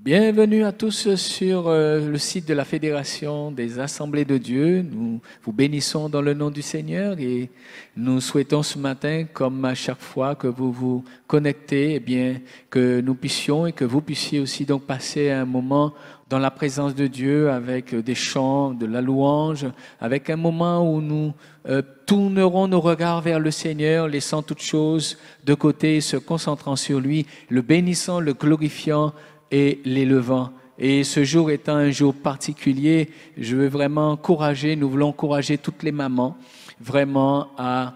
Bienvenue à tous sur le site de la Fédération des Assemblées de Dieu. Nous vous bénissons dans le nom du Seigneur et nous souhaitons ce matin, comme à chaque fois que vous vous connectez, eh bien, que nous puissions et que vous puissiez aussi donc passer un moment dans la présence de Dieu avec des chants, de la louange, avec un moment où nous tournerons nos regards vers le Seigneur, laissant toutes choses de côté et se concentrant sur lui, le bénissant, le glorifiant et l'élevant. Et ce jour étant un jour particulier, je veux vraiment encourager, nous voulons encourager toutes les mamans vraiment à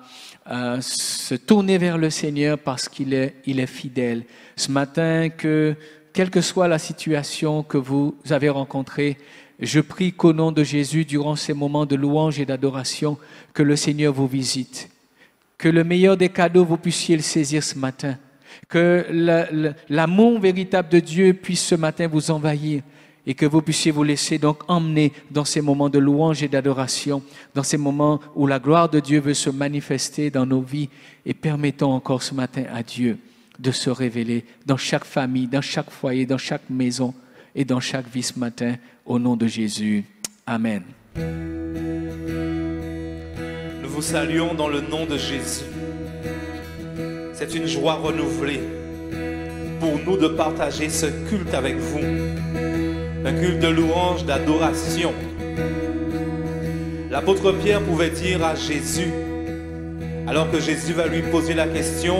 se tourner vers le Seigneur parce qu'il est fidèle. Ce matin, quelle que soit la situation que vous avez rencontrée, je prie qu'au nom de Jésus, durant ces moments de louange et d'adoration, que le Seigneur vous visite. Que le meilleur des cadeaux, vous puissiez le saisir ce matin. Que l'amour véritable de Dieu puisse ce matin vous envahir et que vous puissiez vous laisser donc emmener dans ces moments de louange et d'adoration, dans ces moments où la gloire de Dieu veut se manifester dans nos vies, et permettons encore ce matin à Dieu de se révéler dans chaque famille, dans chaque foyer, dans chaque maison et dans chaque vie ce matin, au nom de Jésus. Amen. Nous vous saluons dans le nom de Jésus. C'est une joie renouvelée pour nous de partager ce culte avec vous. Un culte de louange, d'adoration. L'apôtre Pierre pouvait dire à Jésus, alors que Jésus va lui poser la question,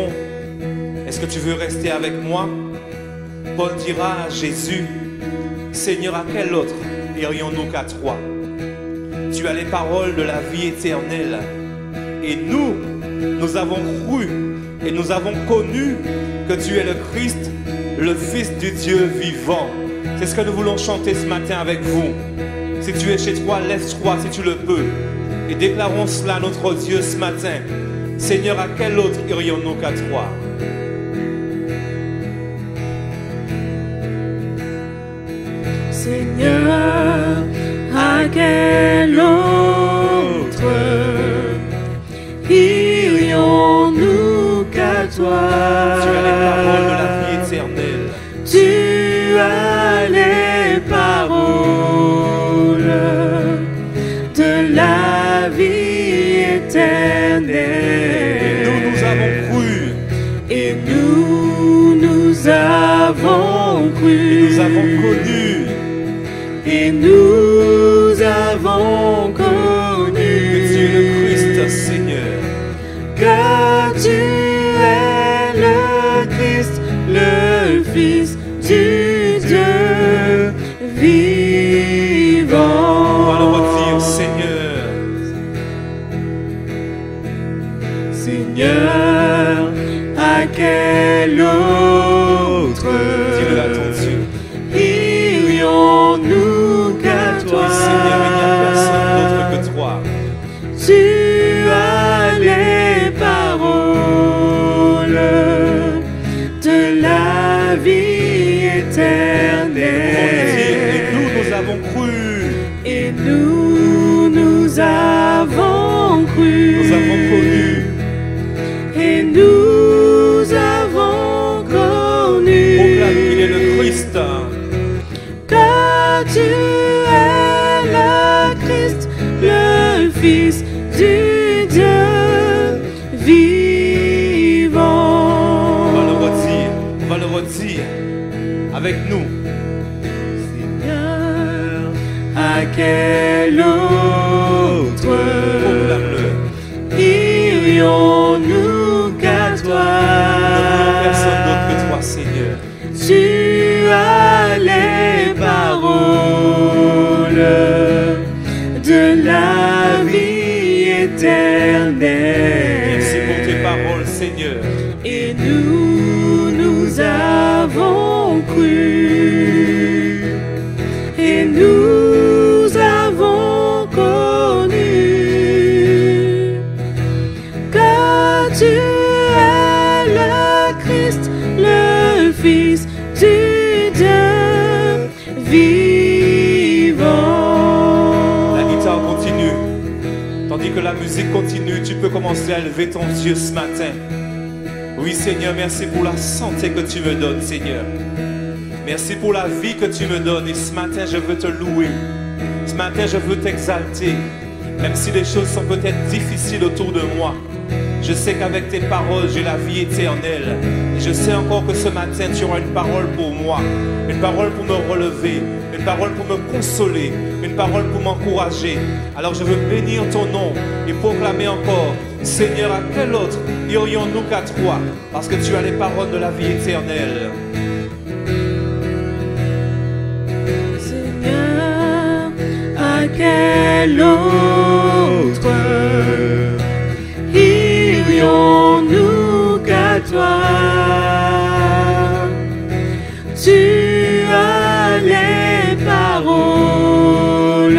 « Est-ce que tu veux rester avec moi ?» Paul dira à Jésus, « Seigneur, à quel autre irions-nous qu'à toi? Tu as les paroles de la vie éternelle. Et nous avons cru et nous avons connu que tu es le Christ, le Fils du Dieu vivant. » C'est ce que nous voulons chanter ce matin avec vous. Si tu es chez toi, lève-toi si tu le peux. Et déclarons cela à notre Dieu ce matin. Seigneur, à quel autre irions-nous qu'à toi? Seigneur, à quel autre irions-nous qu'à toi? Tu as les paroles de la vie éternelle. Tu as les paroles de la vie éternelle. Et nous avons cru. Et nous avons cru. Et nous avons connu. Et nous avons connu Que tu es le Christ, Seigneur. Que tu es le Christ, le Fils du Dieu vivant. On va le redire, Seigneur. Seigneur, à quel autre Dis-le à ton Dieu. irions-nous qu'à toi? Oui, Seigneur, il n'y a personne d'autre que toi. Tu as les paroles de la vie éternelle. Et nous avons cru. Et nous avons cru. Nous avons connu. Et nous avons connu. Proclame qu'il est le Christ. Que tu es le Christ, le Fils du Dieu vivant. On va le redire avec nous. Seigneur, à quel autre Proclame-le. irions-nous qu'à toi? Personne d'autre que toi, Seigneur. Tu as les paroles de la vie éternelle. Merci pour tes paroles, Seigneur. Et nous avons cru. Et nous avons connu que tu es le Christ, le Fils du Dieu vivant. La guitare continue. Tandis que la musique continue, tu peux commencer à élever ton Dieu ce matin. Oui, Seigneur, merci pour la santé que tu me donnes, Seigneur. Merci pour la vie que tu me donnes. Et ce matin, je veux te louer. Ce matin, je veux t'exalter. Même si les choses sont peut-être difficiles autour de moi, je sais qu'avec tes paroles, j'ai la vie éternelle. Et je sais encore que ce matin, tu auras une parole pour moi. Une parole pour me relever. Une parole pour me consoler. Une parole pour m'encourager. Alors je veux bénir ton nom et proclamer encore: Seigneur, à quel autre irions-nous qu'à toi? Parce que tu as les paroles de la vie éternelle. Seigneur, à quel autre irions-nous qu'à toi? Tu as les paroles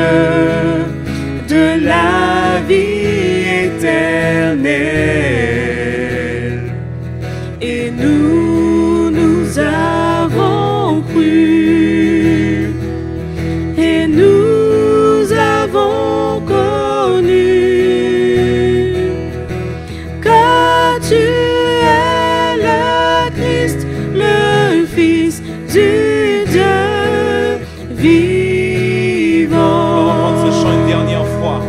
de la vie éternelle. Et nous avons cru. Et nous avons connu que tu es le Christ, le Fils du Dieu vivant. On va entendre ce chant une dernière fois.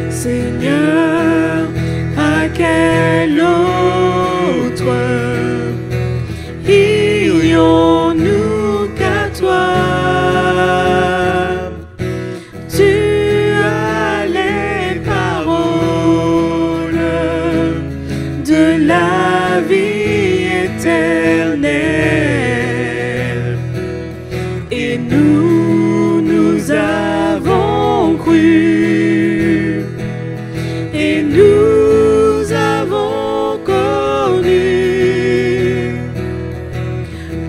Seigneur, à quel autre irions-nous qu'à toi? Tu as les paroles de la vie éternelle. Et nous avons cru. Et nous avons connu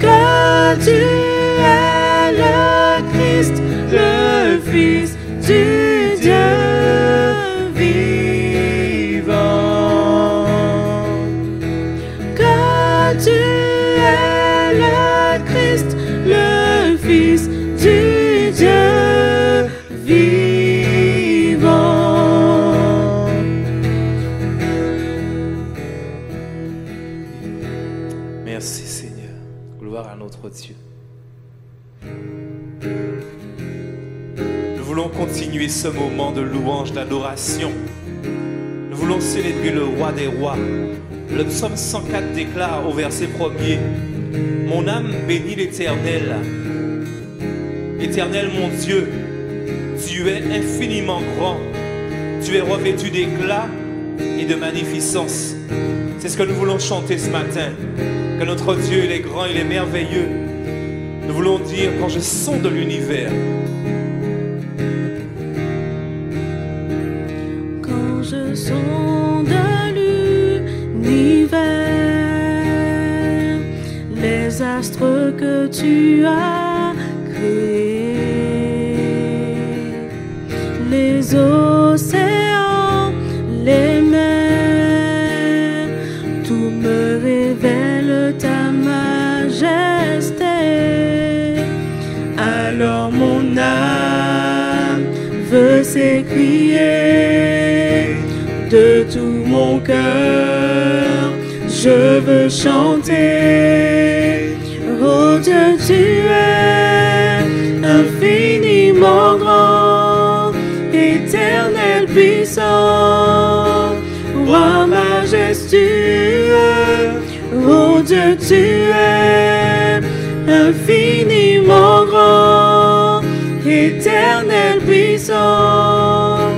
que tu es le Christ, le Fils du Dieu vivant. Que tu es le Christ, le Fils du Dieu vivant. Merci Seigneur. Gloire à notre Dieu. Nous voulons continuer ce moment de louange, d'adoration. Nous voulons célébrer le roi des rois. Le psaume 104 déclare au verset 1er: Mon âme bénit l'Éternel. Éternel mon Dieu, tu es infiniment grand. Tu es revêtu d'éclat et de magnificence. C'est ce que nous voulons chanter ce matin. Que notre Dieu, il est grand, il est merveilleux. Nous voulons dire: quand je sonde l'univers, quand je sonde l'univers, les astres que tu as créés, les océans, les mers, tout me révèle ta majesté. Alors mon âme veut s'écrier de tout mon cœur, je veux chanter. Oh Dieu, tu es infiniment grand, éternel puissant, roi majestueux. Oh Dieu, tu es infiniment grand, éternel puissant,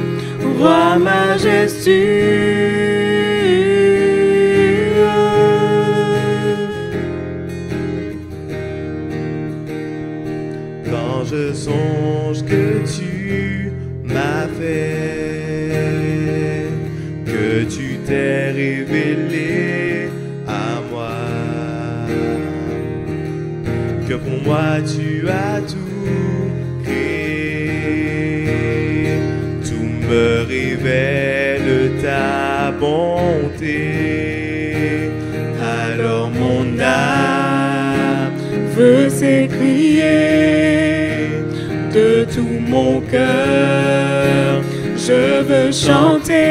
roi majestueux. Quand je songe que tu m'as fait, que tu t'es révélé à moi, que pour moi tu as tout créé, tout me révèle ta bonté. Alors mon âme veut s'écrier de tout mon cœur, je veux chanter.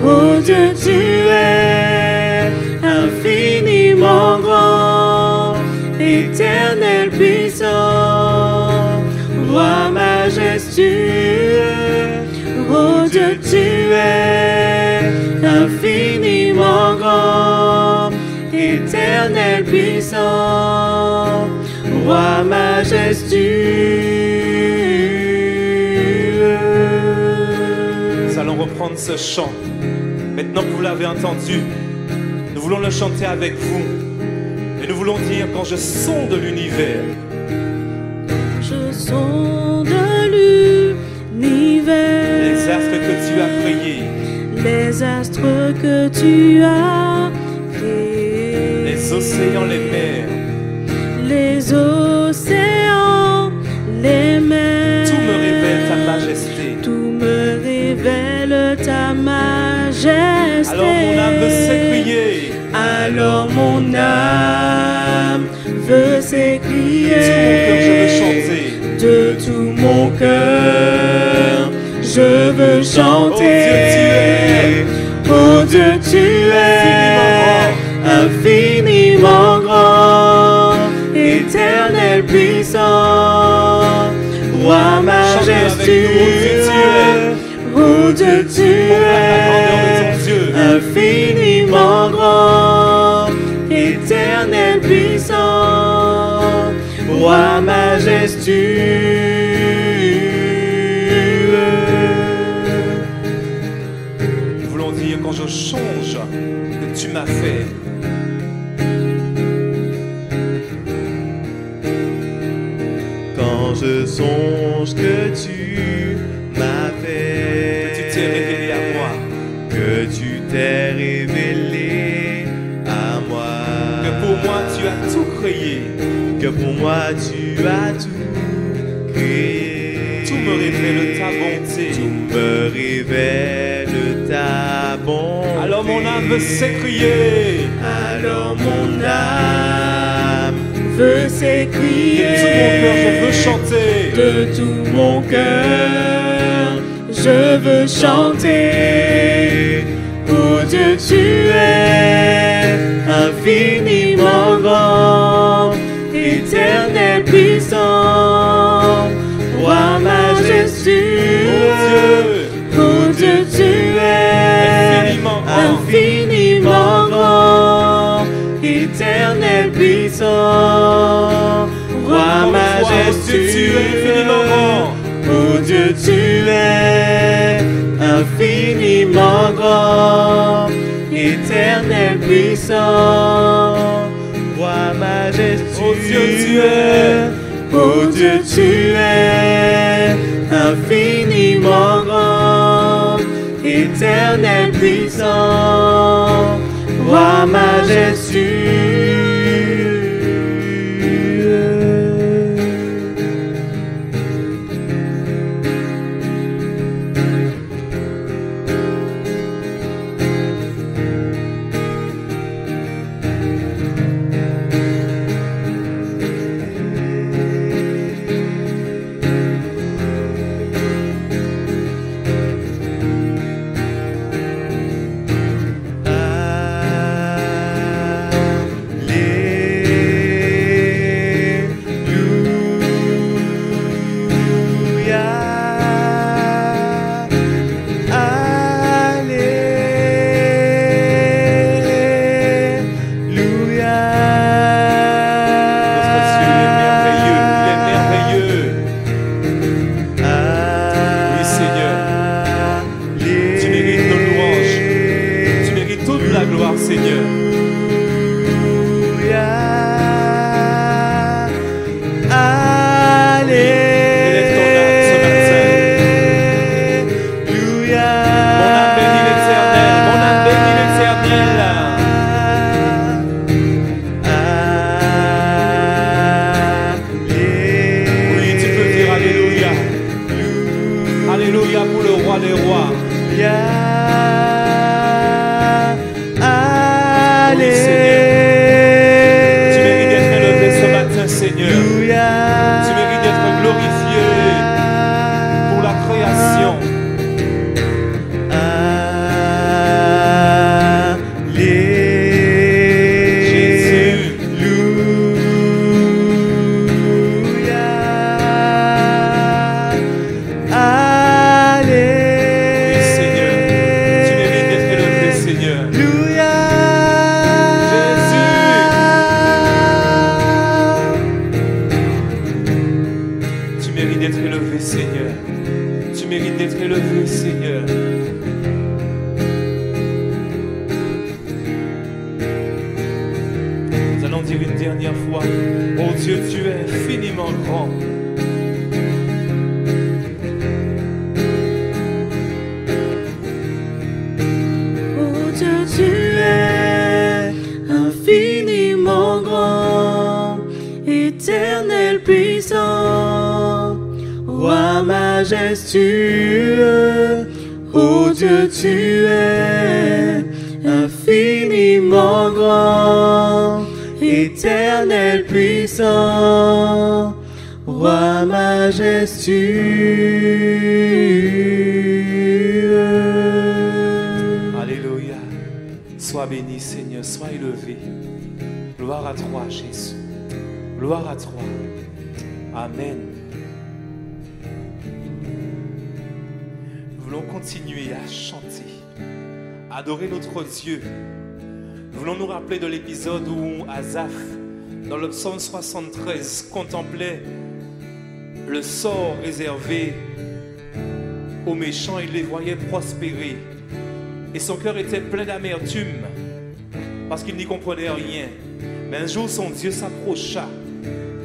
Oh Dieu, tu es infini Éternel puissant, Roi majestueux. Nous allons reprendre ce chant. Maintenant que vous l'avez entendu, nous voulons le chanter avec vous. Et nous voulons dire, quand je sonde l'univers, Je sonde l'univers, les astres que tu as créés, les astres que tu as créés, les océans, les mers, les océans, les mers, tout me révèle ta majesté. tout me révèle ta majesté. Alors mon âme veut s'écrier, Alors mon âme veut s'écrier. de tout mon cœur je veux chanter. De tout mon cœur, je veux chanter. Oh Dieu, tu es infiniment grand, Éternel puissant, Roi majestueux. Oh Dieu, tu es infiniment grand, Éternel puissant, Roi majestueux. Nous voulons dire, quand je songe que tu m'as fait, Quand je songe que tu m'as fait, tu t'es révélé à moi, que tu t'es révélé à moi, que pour moi tu as tout créé, que pour moi tu as tout créé. tout me révèle ta bonté. Tout me révèle ta bonté. Alors mon âme veut s'écrier, Alors mon âme veut s'écrier. de tout mon cœur je veux chanter. De tout mon cœur, je veux chanter. Oh Dieu, tu es infiniment grand, Éternel puissant, Roi majestueux. Oh Dieu, tu es infiniment grand, Éternel puissant, Roi majestueux. Oh Dieu, tu es infiniment grand, Éternel puissant, Roi majestueux. Oh Dieu, tu es, oh Dieu, tu es infiniment grand, Éternel puissant, Roi majestueux. roi des rois. Alléluia, dire une dernière fois, oh Dieu, tu es infiniment grand. Oh Dieu, tu es infiniment grand, éternel puissant, roi majestueux. Oh Dieu, tu es infiniment grand, éternel puissant, roi majestueux. Alléluia. Sois béni, Seigneur, sois élevé. Gloire à toi, Jésus. Gloire à toi. Amen. Nous voulons continuer à chanter, à adorer notre Dieu. Nous voulons nous rappeler de l'épisode où Asaph, dans le psaume 73, contemplait le sort réservé aux méchants. Il les voyait prospérer. Et son cœur était plein d'amertume parce qu'il n'y comprenait rien. Mais un jour, son Dieu s'approcha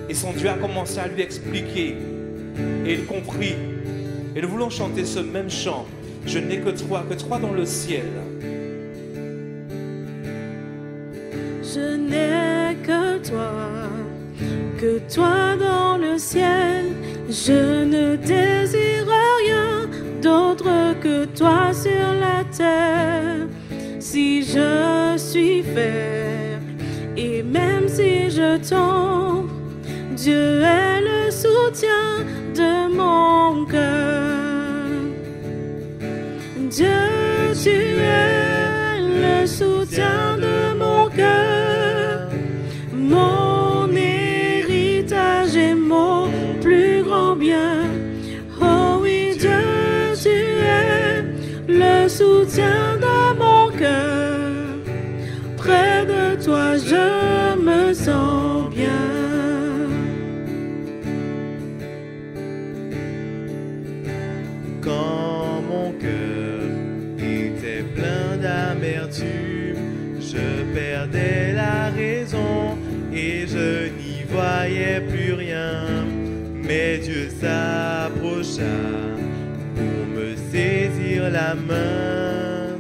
et son Dieu a commencé à lui expliquer. Et il comprit. Et nous voulons chanter ce même chant. Je n'ai que toi dans le ciel. Je n'ai que toi dans le ciel. Je ne désire rien d'autre que toi sur la terre. Si je suis faible et même si je tombe, Dieu est le soutien de mon cœur. Dieu, tu es le soutien de mon cœur, mon héritage et mon plus grand bien. Oh oui, Dieu, tu es le soutien de mon cœur. Près de toi, je me sens bien. Quand mon cœur était plein d'amertume, je perdais la raison et je n'y voyais plus rien. Mais Dieu s'approcha pour me saisir la main.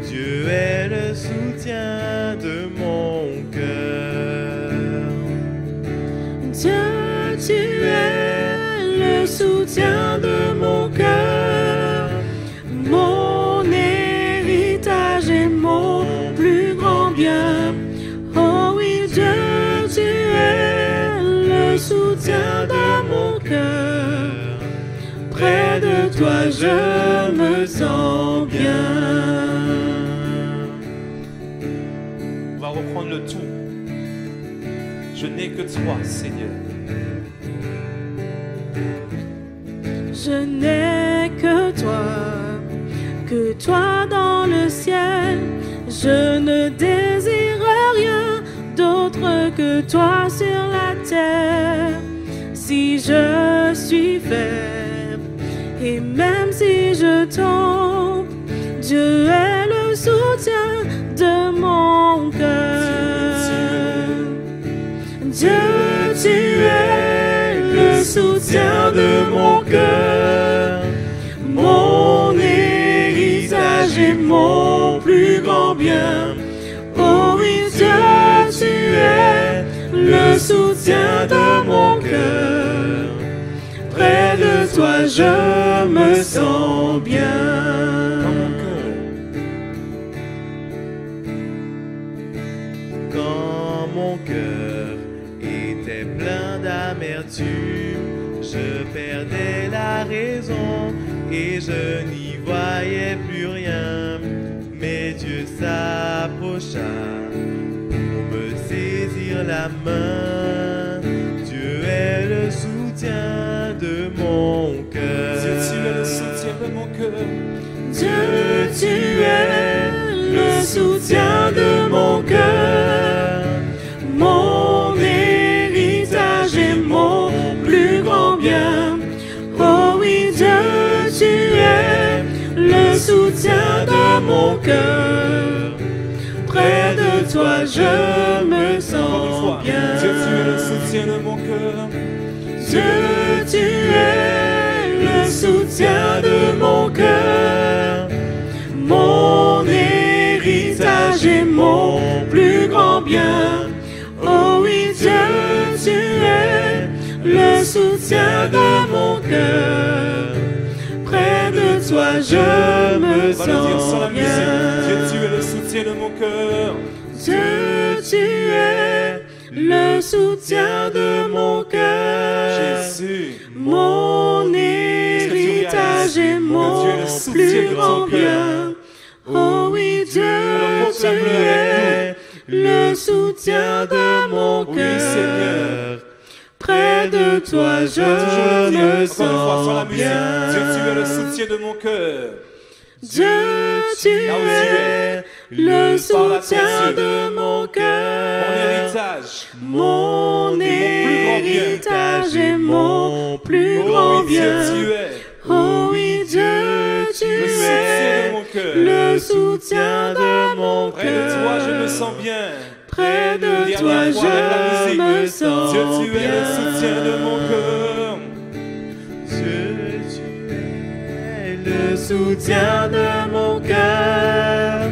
Dieu est le soutien de mon cœur. Dieu, tu es le soutien de mon cœur, mon héritage et mon plus grand bien. Oh oui, Dieu, tu es le soutien de mon cœur. Près de toi, je me sens bien. On va reprendre le tout. Je n'ai que toi, Seigneur. Je n'ai que toi dans le ciel. Je ne désire rien d'autre que toi sur la terre. Si je suis faible et même si je tombe, Dieu est le soutien de mon cœur. Dieu, tu es le soutien de mon cœur, mon héritage et mon plus grand bien. Oh oui, Dieu, tu es le soutien de mon cœur. Près de toi, je me sens bien. Quand mon cœur était plein d'amertume, je perdais la raison et je n'y voyais plus rien. Mais Dieu s'approcha pour me saisir la main. Dieu est le soutien de mon cœur. Dieu, tu es le soutien de mon cœur. Dieu, tu es le soutien de mon cœur, mon héritage et mon plus grand bien. Oh oui, Dieu, tu es le soutien de mon cœur. Près de toi je me Encore une sens fois. bien. Dieu, tu es le soutien de mon cœur. Dieu, tu es le soutien de mon cœur, mon héritage et mon plus grand bien. Oh oui, Dieu, tu es le soutien de mon cœur. Près de toi, je me On va le dire sans la sens musique. Dieu, bien. tu es le soutien de mon cœur. Dieu, tu es le soutien de mon cœur. Jésus. Mon héritage et mon plus grand bien. Oh oui, Dieu, tu es le soutien de mon Oui, Seigneur. cœur. Près de toi, je Toujours le dire. me Encore une fois, sans la sens musique. Dieu, tu es le bien. soutien de mon cœur. Dieu, tu Là où tu es. es le Parle à tes soutien yeux. de mon Mon cœur. héritage. Mon héritage et mon plus Oh grand oui, Dieu, bien. tu es Oh oui, Dieu, tu le soutien de es mon cœur. le soutien de mon Près de toi, je me cœur. sens bien. Près de Dernière toi, fois avec la je musique. me sens Dieu, tu es le bien. soutien de mon cœur. Dieu, tu es le soutien de mon cœur,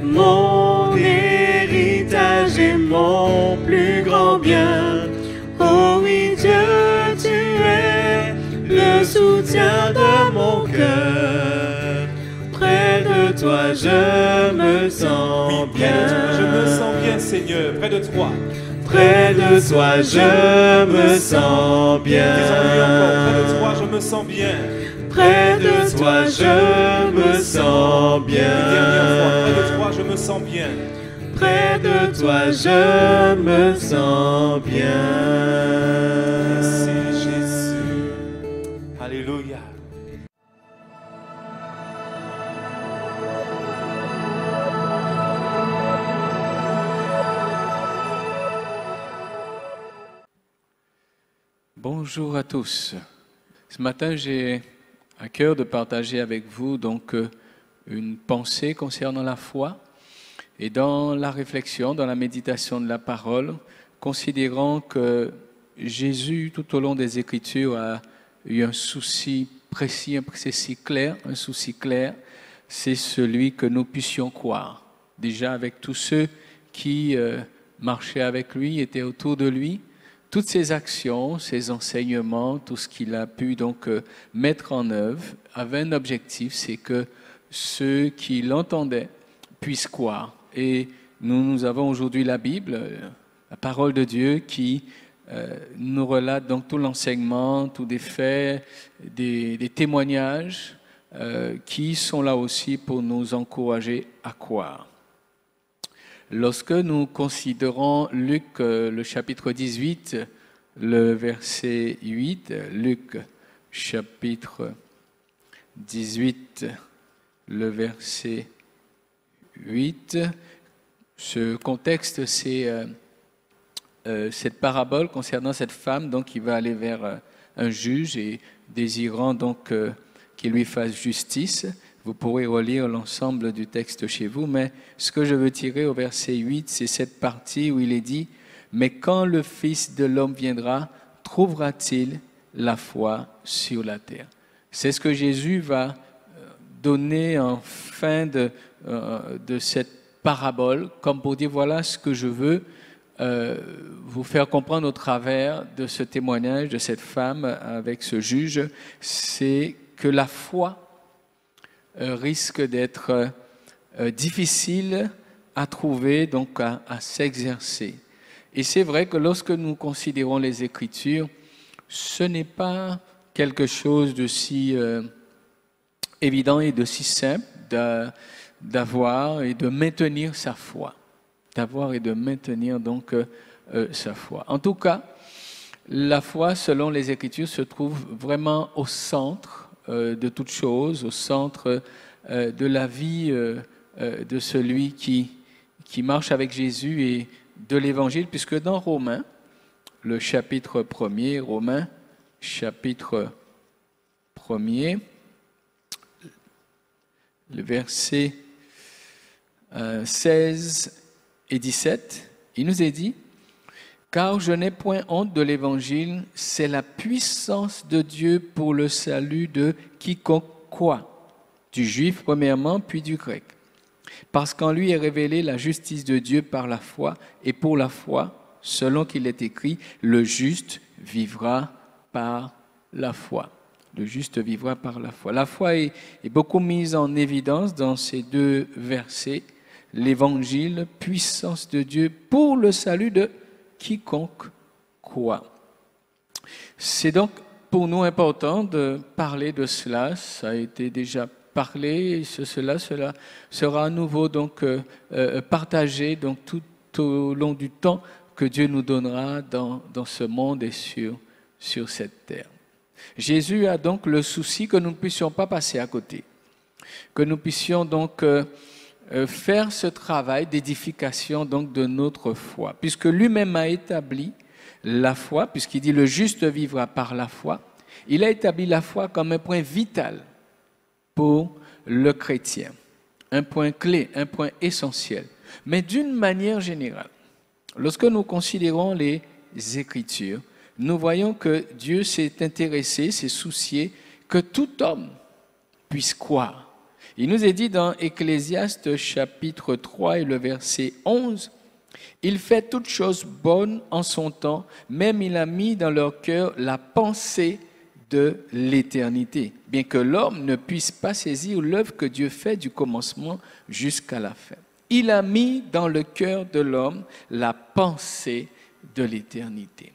mon héritage et mon plus grand bien. Oh oui, Dieu, tu es le soutien de mon cœur. Près de toi, je me sens Oui, près de toi, je me bien. sens bien, Seigneur. Près de toi. Près de toi, je me sens Disons-lui encore. Près de bien. toi, je me sens bien. Près de toi, je me sens Une dernière fois. Près de bien. toi, je me sens bien. Près de toi, je me sens bien. Merci, Jésus. Alléluia. Bonjour à tous. Ce matin, j'ai à cœur de partager avec vous une pensée concernant la foi et dans la réflexion, dans la méditation de la parole, considérant que Jésus, tout au long des Écritures, a eu un souci précis, un souci clair, c'est celui que nous puissions croire. Déjà avec tous ceux qui marchaient avec lui, étaient autour de lui, toutes ses actions, ses enseignements, tout ce qu'il a pu mettre en œuvre avait un objectif, c'est que ceux qui l'entendaient puissent croire. Et nous avons aujourd'hui la Bible, la parole de Dieu qui nous relate donc tout l'enseignement, tous des faits, des témoignages qui sont là aussi pour nous encourager à croire. Lorsque nous considérons Luc, le chapitre 18, le verset 8, Luc, chapitre 18, le verset 8, ce contexte, c'est cette parabole concernant cette femme donc, qui va aller vers un juge et désirant donc qu'il lui fasse justice. Vous pourrez relire l'ensemble du texte chez vous, mais ce que je veux tirer au verset 8, c'est cette partie où il est dit « Mais quand le Fils de l'homme viendra, trouvera-t-il la foi sur la terre ?» C'est ce que Jésus va donner en fin de cette parabole, comme pour dire « Voilà ce que je veux vous faire comprendre au travers de ce témoignage de cette femme avec ce juge, c'est que la foi risque d'être difficile à trouver, donc à s'exercer. Et c'est vrai que lorsque nous considérons les Écritures, ce n'est pas quelque chose de si évident et de si simple d'avoir et de maintenir sa foi. D'avoir et de maintenir donc sa foi. En tout cas, la foi, selon les Écritures, se trouve vraiment au centre de toute chose, au centre de la vie de celui qui marche avec Jésus et de l'Évangile, puisque dans Romains, le chapitre 1er, Romains, chapitre 1er, le verset 16 et 17, il nous est dit « Car je n'ai point honte de l'Évangile, c'est la puissance de Dieu pour le salut de quiconque croit, du juif premièrement, puis du grec. Parce qu'en lui est révélée la justice de Dieu par la foi, et pour la foi, selon qu'il est écrit, le juste vivra par la foi. » Le juste vivra par la foi. La foi est beaucoup mise en évidence dans ces deux versets. L'Évangile, puissance de Dieu pour le salut de quiconque croit. C'est donc pour nous important de parler de cela. Ça a été déjà parlé. Cela sera à nouveau donc partagé donc tout au long du temps que Dieu nous donnera dans ce monde et sur cette terre. Jésus a donc le souci que nous ne puissions pas passer à côté, que nous puissions donc faire ce travail d'édification donc de notre foi, puisque lui-même a établi la foi, puisqu'il dit le juste vivra par la foi, il a établi la foi comme un point vital pour le chrétien, un point clé, un point essentiel. Mais d'une manière générale, lorsque nous considérons les Écritures, nous voyons que Dieu s'est intéressé, s'est soucié que tout homme puisse croire. Il nous est dit dans Ecclésiaste chapitre 3 et le verset 11, « Il fait toutes choses bonnes en son temps, même il a mis dans leur cœur la pensée de l'éternité, bien que l'homme ne puisse pas saisir l'œuvre que Dieu fait du commencement jusqu'à la fin. Il a mis dans le cœur de l'homme la pensée de l'éternité. »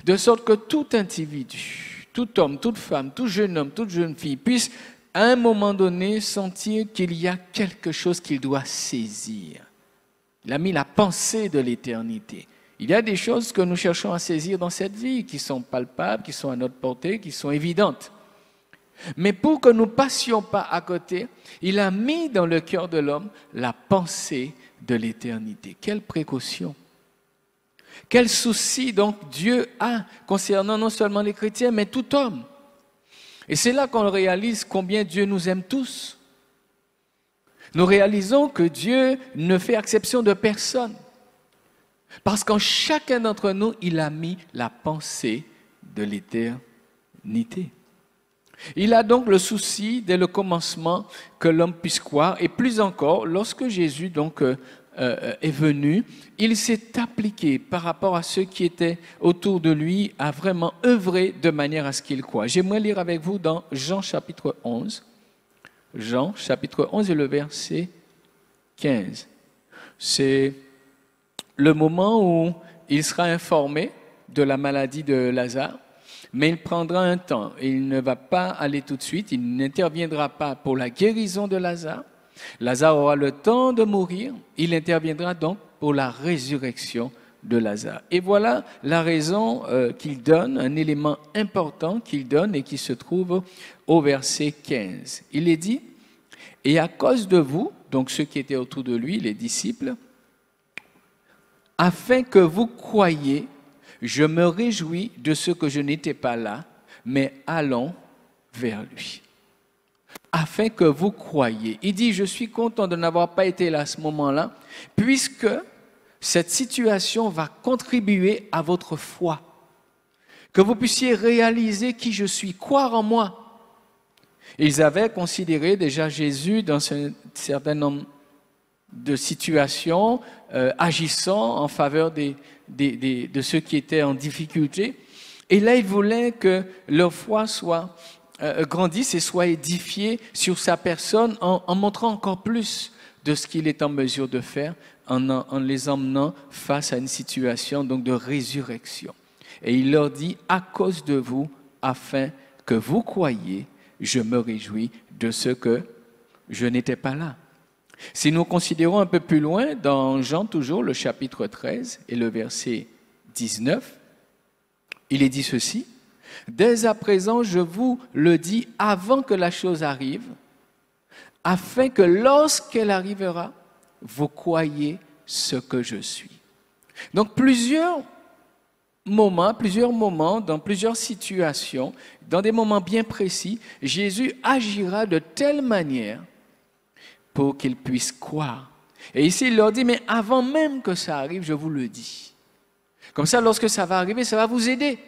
De sorte que tout individu, tout homme, toute femme, tout jeune homme, toute jeune fille puisse à un moment donné sentir qu'il y a quelque chose qu'il doit saisir. Il a mis la pensée de l'éternité. Il y a des choses que nous cherchons à saisir dans cette vie, qui sont palpables, qui sont à notre portée, qui sont évidentes. Mais pour que nous ne passions pas à côté, il a mis dans le cœur de l'homme la pensée de l'éternité. Quelle précaution! Quel souci donc Dieu a concernant non seulement les chrétiens, mais tout homme. Et c'est là qu'on réalise combien Dieu nous aime tous. Nous réalisons que Dieu ne fait exception de personne. Parce qu'en chacun d'entre nous, il a mis la pensée de l'éternité. Il a donc le souci, dès le commencement, que l'homme puisse croire. Et plus encore, lorsque Jésus donc est venu, il s'est appliqué par rapport à ceux qui étaient autour de lui à vraiment œuvrer de manière à ce qu'il croie. J'aimerais lire avec vous dans Jean chapitre 11. Jean chapitre 11 et le verset 15. C'est le moment où il sera informé de la maladie de Lazare, mais il prendra un temps et il ne va pas aller tout de suite, il n'interviendra pas pour la guérison de Lazare. Lazare aura le temps de mourir, il interviendra donc pour la résurrection de Lazare. Et voilà la raison qu'il donne, un élément important qu'il donne et qui se trouve au verset 15. Il est dit, « Et à cause de vous, donc ceux qui étaient autour de lui, les disciples, afin que vous croyiez, je me réjouis de ce que je n'étais pas là, mais allons vers lui. » Afin que vous croyiez. Il dit, je suis content de n'avoir pas été là à ce moment-là, puisque cette situation va contribuer à votre foi. Que vous puissiez réaliser qui je suis, croire en moi. Ils avaient considéré déjà Jésus dans un certain nombre de situations, agissant en faveur de ceux qui étaient en difficulté. Et là, ils voulaient que leur foi soit grandisse et soit édifiée sur sa personne en montrant encore plus de ce qu'il est en mesure de faire, en les emmenant face à une situation donc de résurrection. Et il leur dit, à cause de vous, afin que vous croyiez, je me réjouis de ce que je n'étais pas là. Si nous considérons un peu plus loin, dans Jean toujours, le chapitre 13 et le verset 19, il est dit ceci, « Dès à présent, je vous le dis avant que la chose arrive, afin que lorsqu'elle arrivera, vous croyez ce que je suis. » Donc plusieurs moments, dans plusieurs situations, dans des moments bien précis, Jésus agira de telle manière pour qu'ils puissent croire. Et ici, il leur dit, mais avant même que ça arrive, je vous le dis. Comme ça, lorsque ça va arriver, ça va vous aider.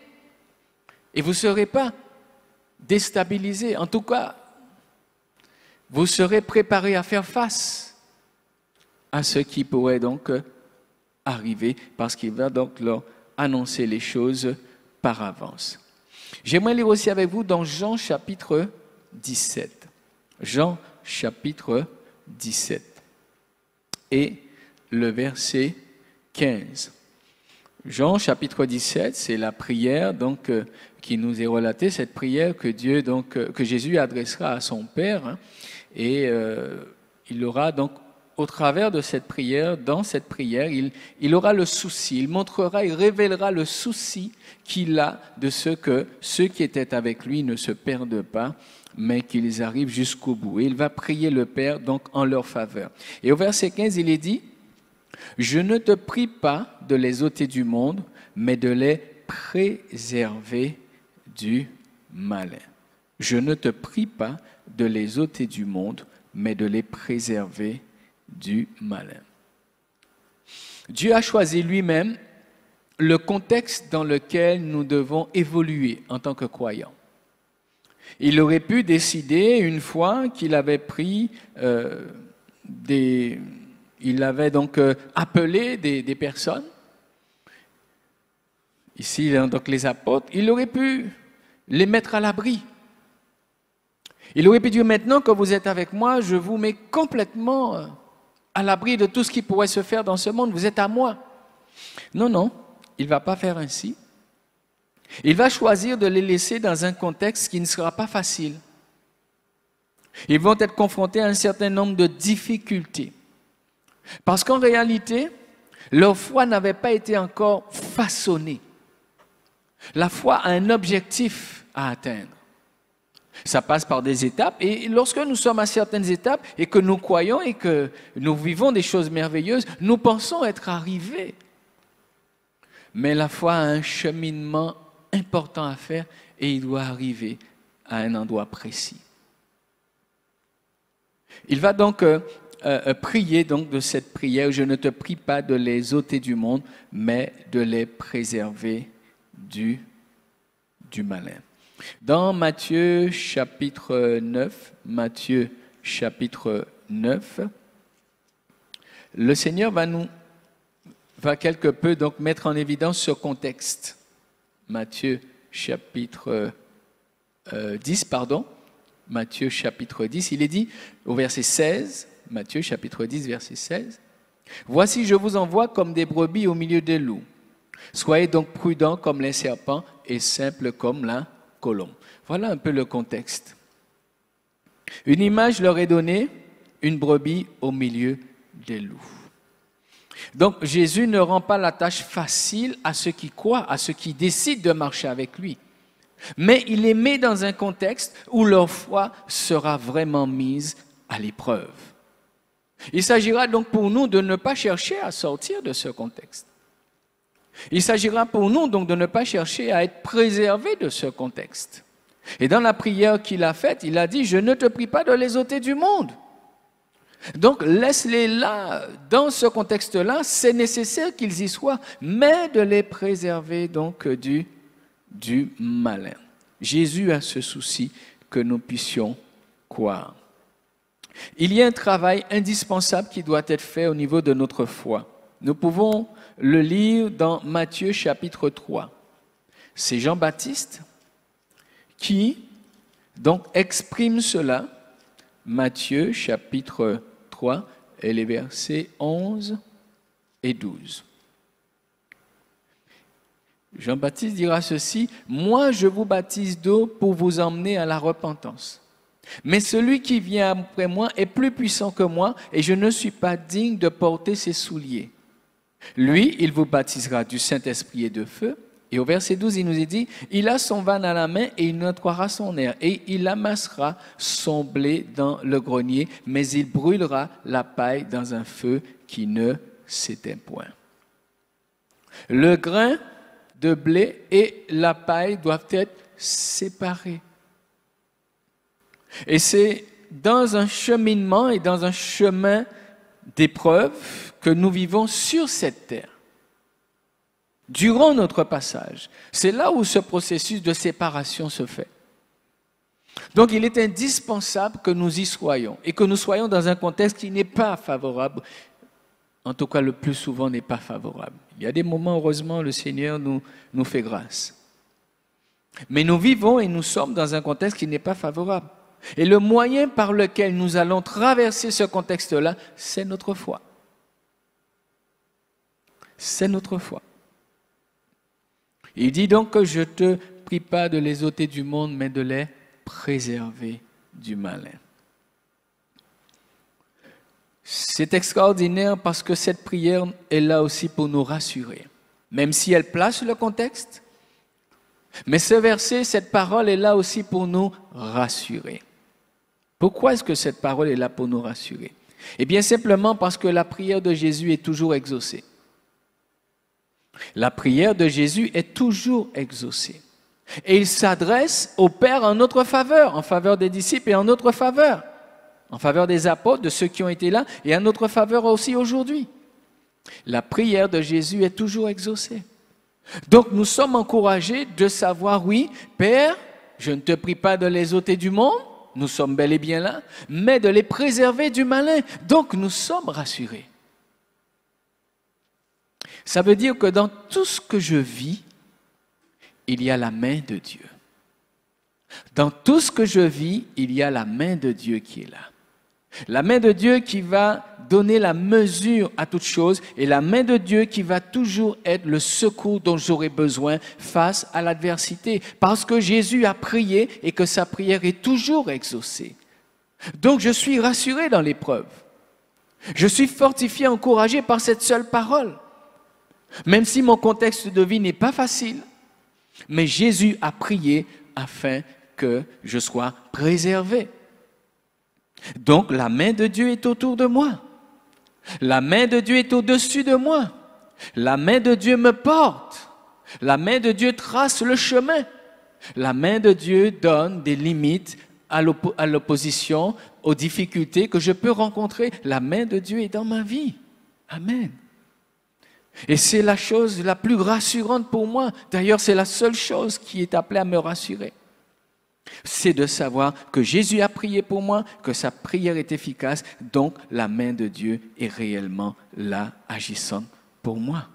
Et vous ne serez pas déstabilisés. En tout cas, vous serez préparés à faire face à ce qui pourrait donc arriver, parce qu'il va donc leur annoncer les choses par avance. J'aimerais lire aussi avec vous dans Jean chapitre 17. Jean chapitre 17 et le verset 15. Jean chapitre 17, c'est la prière donc qui nous est relatée, cette prière que Dieu donc que Jésus adressera à son Père, hein, et il aura donc au travers de cette prière, dans cette prière, il aura le souci, il montrera, il révélera le souci qu'il a de ce que ceux qui étaient avec lui ne se perdent pas, mais qu'ils arrivent jusqu'au bout. Et il va prier le Père donc en leur faveur. Et au verset 15, il est dit, « Je ne te prie pas de les ôter du monde, mais de les préserver du malin. Je ne te prie pas de les ôter du monde, mais de les préserver du malin. » Dieu a choisi lui-même le contexte dans lequel nous devons évoluer en tant que croyants. Il aurait pu décider une fois qu'il avait pris il avait donc appelé des personnes, ici donc les apôtres, il aurait pu les mettre à l'abri. Il aurait pu dire, maintenant que vous êtes avec moi, je vous mets complètement à l'abri de tout ce qui pourrait se faire dans ce monde, vous êtes à moi. Non, non, il ne va pas faire ainsi. Il va choisir de les laisser dans un contexte qui ne sera pas facile. Ils vont être confrontés à un certain nombre de difficultés. Parce qu'en réalité, leur foi n'avait pas été encore façonnée. La foi a un objectif à atteindre. Ça passe par des étapes, et lorsque nous sommes à certaines étapes et que nous croyons et que nous vivons des choses merveilleuses, nous pensons être arrivés. Mais la foi a un cheminement important à faire et il doit arriver à un endroit précis. Il va donc prier donc de cette prière, je ne te prie pas de les ôter du monde, mais de les préserver du malin. Dans Matthieu chapitre 9, le Seigneur va quelque peu donc mettre en évidence ce contexte. Matthieu chapitre 10, Matthieu chapitre 10, il est dit au verset 16, Matthieu chapitre 10, verset 16, « Voici, je vous envoie comme des brebis au milieu des loups. Soyez donc prudents comme les serpents et simples comme la colombe. » Voilà un peu le contexte. Une image leur est donnée, une brebis au milieu des loups. Donc Jésus ne rend pas la tâche facile à ceux qui croient, à ceux qui décident de marcher avec lui. Mais il les met dans un contexte où leur foi sera vraiment mise à l'épreuve. Il s'agira donc pour nous de ne pas chercher à sortir de ce contexte. Il s'agira pour nous donc de ne pas chercher à être préservés de ce contexte. Et dans la prière qu'il a faite, il a dit « Je ne te prie pas de les ôter du monde ». Donc laisse-les là, dans ce contexte-là, c'est nécessaire qu'ils y soient, mais de les préserver donc du malin. Jésus a ce souci que nous puissions croire. Il y a un travail indispensable qui doit être fait au niveau de notre foi. Nous pouvons le lire dans Matthieu chapitre 3. C'est Jean-Baptiste qui donc exprime cela. Matthieu chapitre 3 et les versets 11 et 12. Jean-Baptiste dira ceci, « Moi je vous baptise d'eau pour vous emmener à la repentance. Mais celui qui vient après moi est plus puissant que moi et je ne suis pas digne de porter ses souliers. Lui, il vous baptisera du Saint-Esprit et de feu. » Et au verset 12, il nous est dit, « Il a son van à la main et il nettoiera son air et il amassera son blé dans le grenier, mais il brûlera la paille dans un feu qui ne s'éteint point. » Le grain de blé et la paille doivent être séparés. Et c'est dans un cheminement et dans un chemin d'épreuves que nous vivons sur cette terre, durant notre passage. C'est là où ce processus de séparation se fait. Donc il est indispensable que nous y soyons et que nous soyons dans un contexte qui n'est pas favorable. En tout cas, le plus souvent n'est pas favorable. Il y a des moments, heureusement, le Seigneur nous fait grâce. Mais nous vivons et nous sommes dans un contexte qui n'est pas favorable. Et le moyen par lequel nous allons traverser ce contexte-là, c'est notre foi. C'est notre foi. Il dit donc que je ne te prie pas de les ôter du monde, mais de les préserver du malin. C'est extraordinaire parce que cette prière est là aussi pour nous rassurer, même si elle place le contexte. Mais ce verset, cette parole est là aussi pour nous rassurer. Pourquoi est-ce que cette parole est là pour nous rassurer? Eh bien, simplement parce que la prière de Jésus est toujours exaucée. La prière de Jésus est toujours exaucée. Et il s'adresse au Père en notre faveur, en faveur des disciples et en notre faveur, en faveur des apôtres, de ceux qui ont été là, et en notre faveur aussi aujourd'hui. La prière de Jésus est toujours exaucée. Donc nous sommes encouragés de savoir, oui, Père, je ne te prie pas de les ôter du monde, nous sommes bel et bien là, mais de les préserver du malin. Donc nous sommes rassurés. Ça veut dire que dans tout ce que je vis, il y a la main de Dieu. Dans tout ce que je vis, il y a la main de Dieu qui est là. La main de Dieu qui va donner la mesure à toute chose et la main de Dieu qui va toujours être le secours dont j'aurai besoin face à l'adversité. Parce que Jésus a prié et que sa prière est toujours exaucée. Donc je suis rassuré dans l'épreuve. Je suis fortifié, encouragé par cette seule parole. Même si mon contexte de vie n'est pas facile, mais Jésus a prié afin que je sois préservé. Donc la main de Dieu est autour de moi. La main de Dieu est au-dessus de moi. La main de Dieu me porte. La main de Dieu trace le chemin. La main de Dieu donne des limites à l'opposition, aux difficultés que je peux rencontrer. La main de Dieu est dans ma vie. Amen. Et c'est la chose la plus rassurante pour moi. D'ailleurs, c'est la seule chose qui est appelée à me rassurer. C'est de savoir que Jésus a prié pour moi, que sa prière est efficace, donc la main de Dieu est réellement là, agissante pour moi.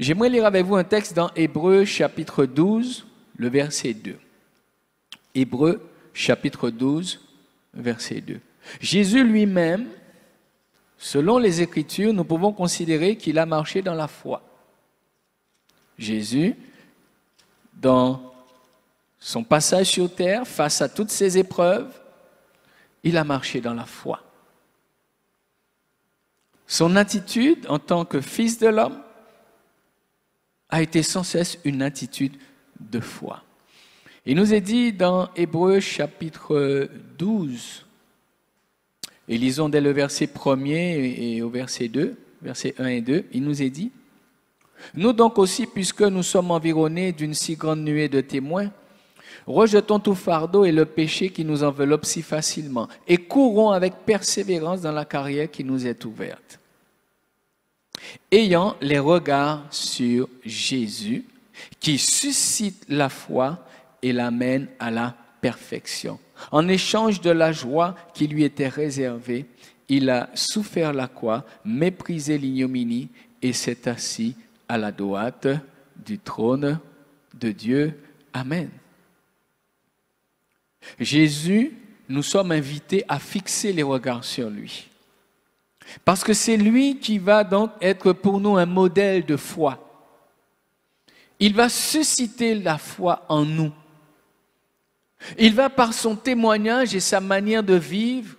J'aimerais lire avec vous un texte dans Hébreux chapitre 12, le verset 2. Hébreux chapitre 12, verset 2. Jésus lui-même, selon les Écritures, nous pouvons considérer qu'il a marché dans la foi. Jésus, dans son passage sur terre, face à toutes ces épreuves, il a marché dans la foi. Son attitude en tant que fils de l'homme a été sans cesse une attitude de foi. Il nous est dit dans Hébreux chapitre 12, et lisons dès le verset 1er et au verset 2, versets 1 et 2, il nous est dit « Nous donc aussi, puisque nous sommes environnés d'une si grande nuée de témoins, rejetons tout fardeau et le péché qui nous enveloppe si facilement, et courons avec persévérance dans la carrière qui nous est ouverte. Ayant les regards sur Jésus, qui suscite la foi et l'amène à la perfection. En échange de la joie qui lui était réservée, il a souffert la croix, méprisé l'ignominie et s'est assis à la droite du trône de Dieu. Amen. Jésus, nous sommes invités à fixer les regards sur lui. Parce que c'est lui qui va donc être pour nous un modèle de foi. Il va susciter la foi en nous. Il va par son témoignage et sa manière de vivre,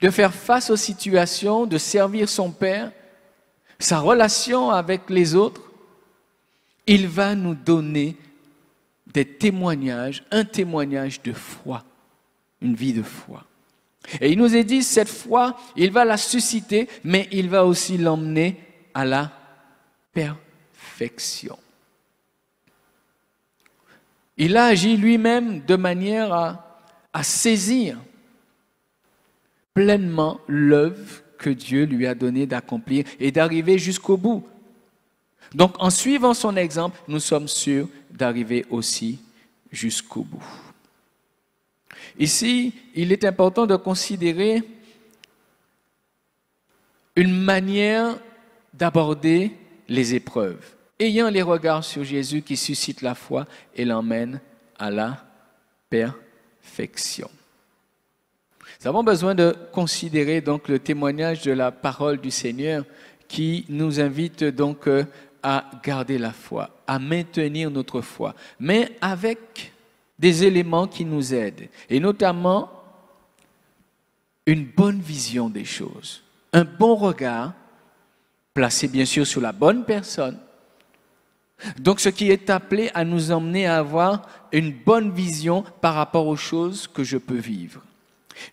de faire face aux situations, de servir son Père, sa relation avec les autres, il va nous donner des témoignages, un témoignage de foi, une vie de foi. Et il nous est dit, cette foi, il va la susciter, mais il va aussi l'emmener à la perfection. Il a agi lui-même de manière à saisir pleinement l'œuvre que Dieu lui a donné d'accomplir et d'arriver jusqu'au bout. Donc, en suivant son exemple, nous sommes sûrs d'arriver aussi jusqu'au bout. Ici, il est important de considérer une manière d'aborder les épreuves, ayant les regards sur Jésus qui suscite la foi et l'emmène à la perfection. Nous avons besoin de considérer donc le témoignage de la parole du Seigneur qui nous invite donc à garder la foi, à maintenir notre foi, mais avec des éléments qui nous aident, et notamment une bonne vision des choses, un bon regard placé bien sûr sur la bonne personne. Donc ce qui est appelé à nous emmener à avoir une bonne vision par rapport aux choses que je peux vivre.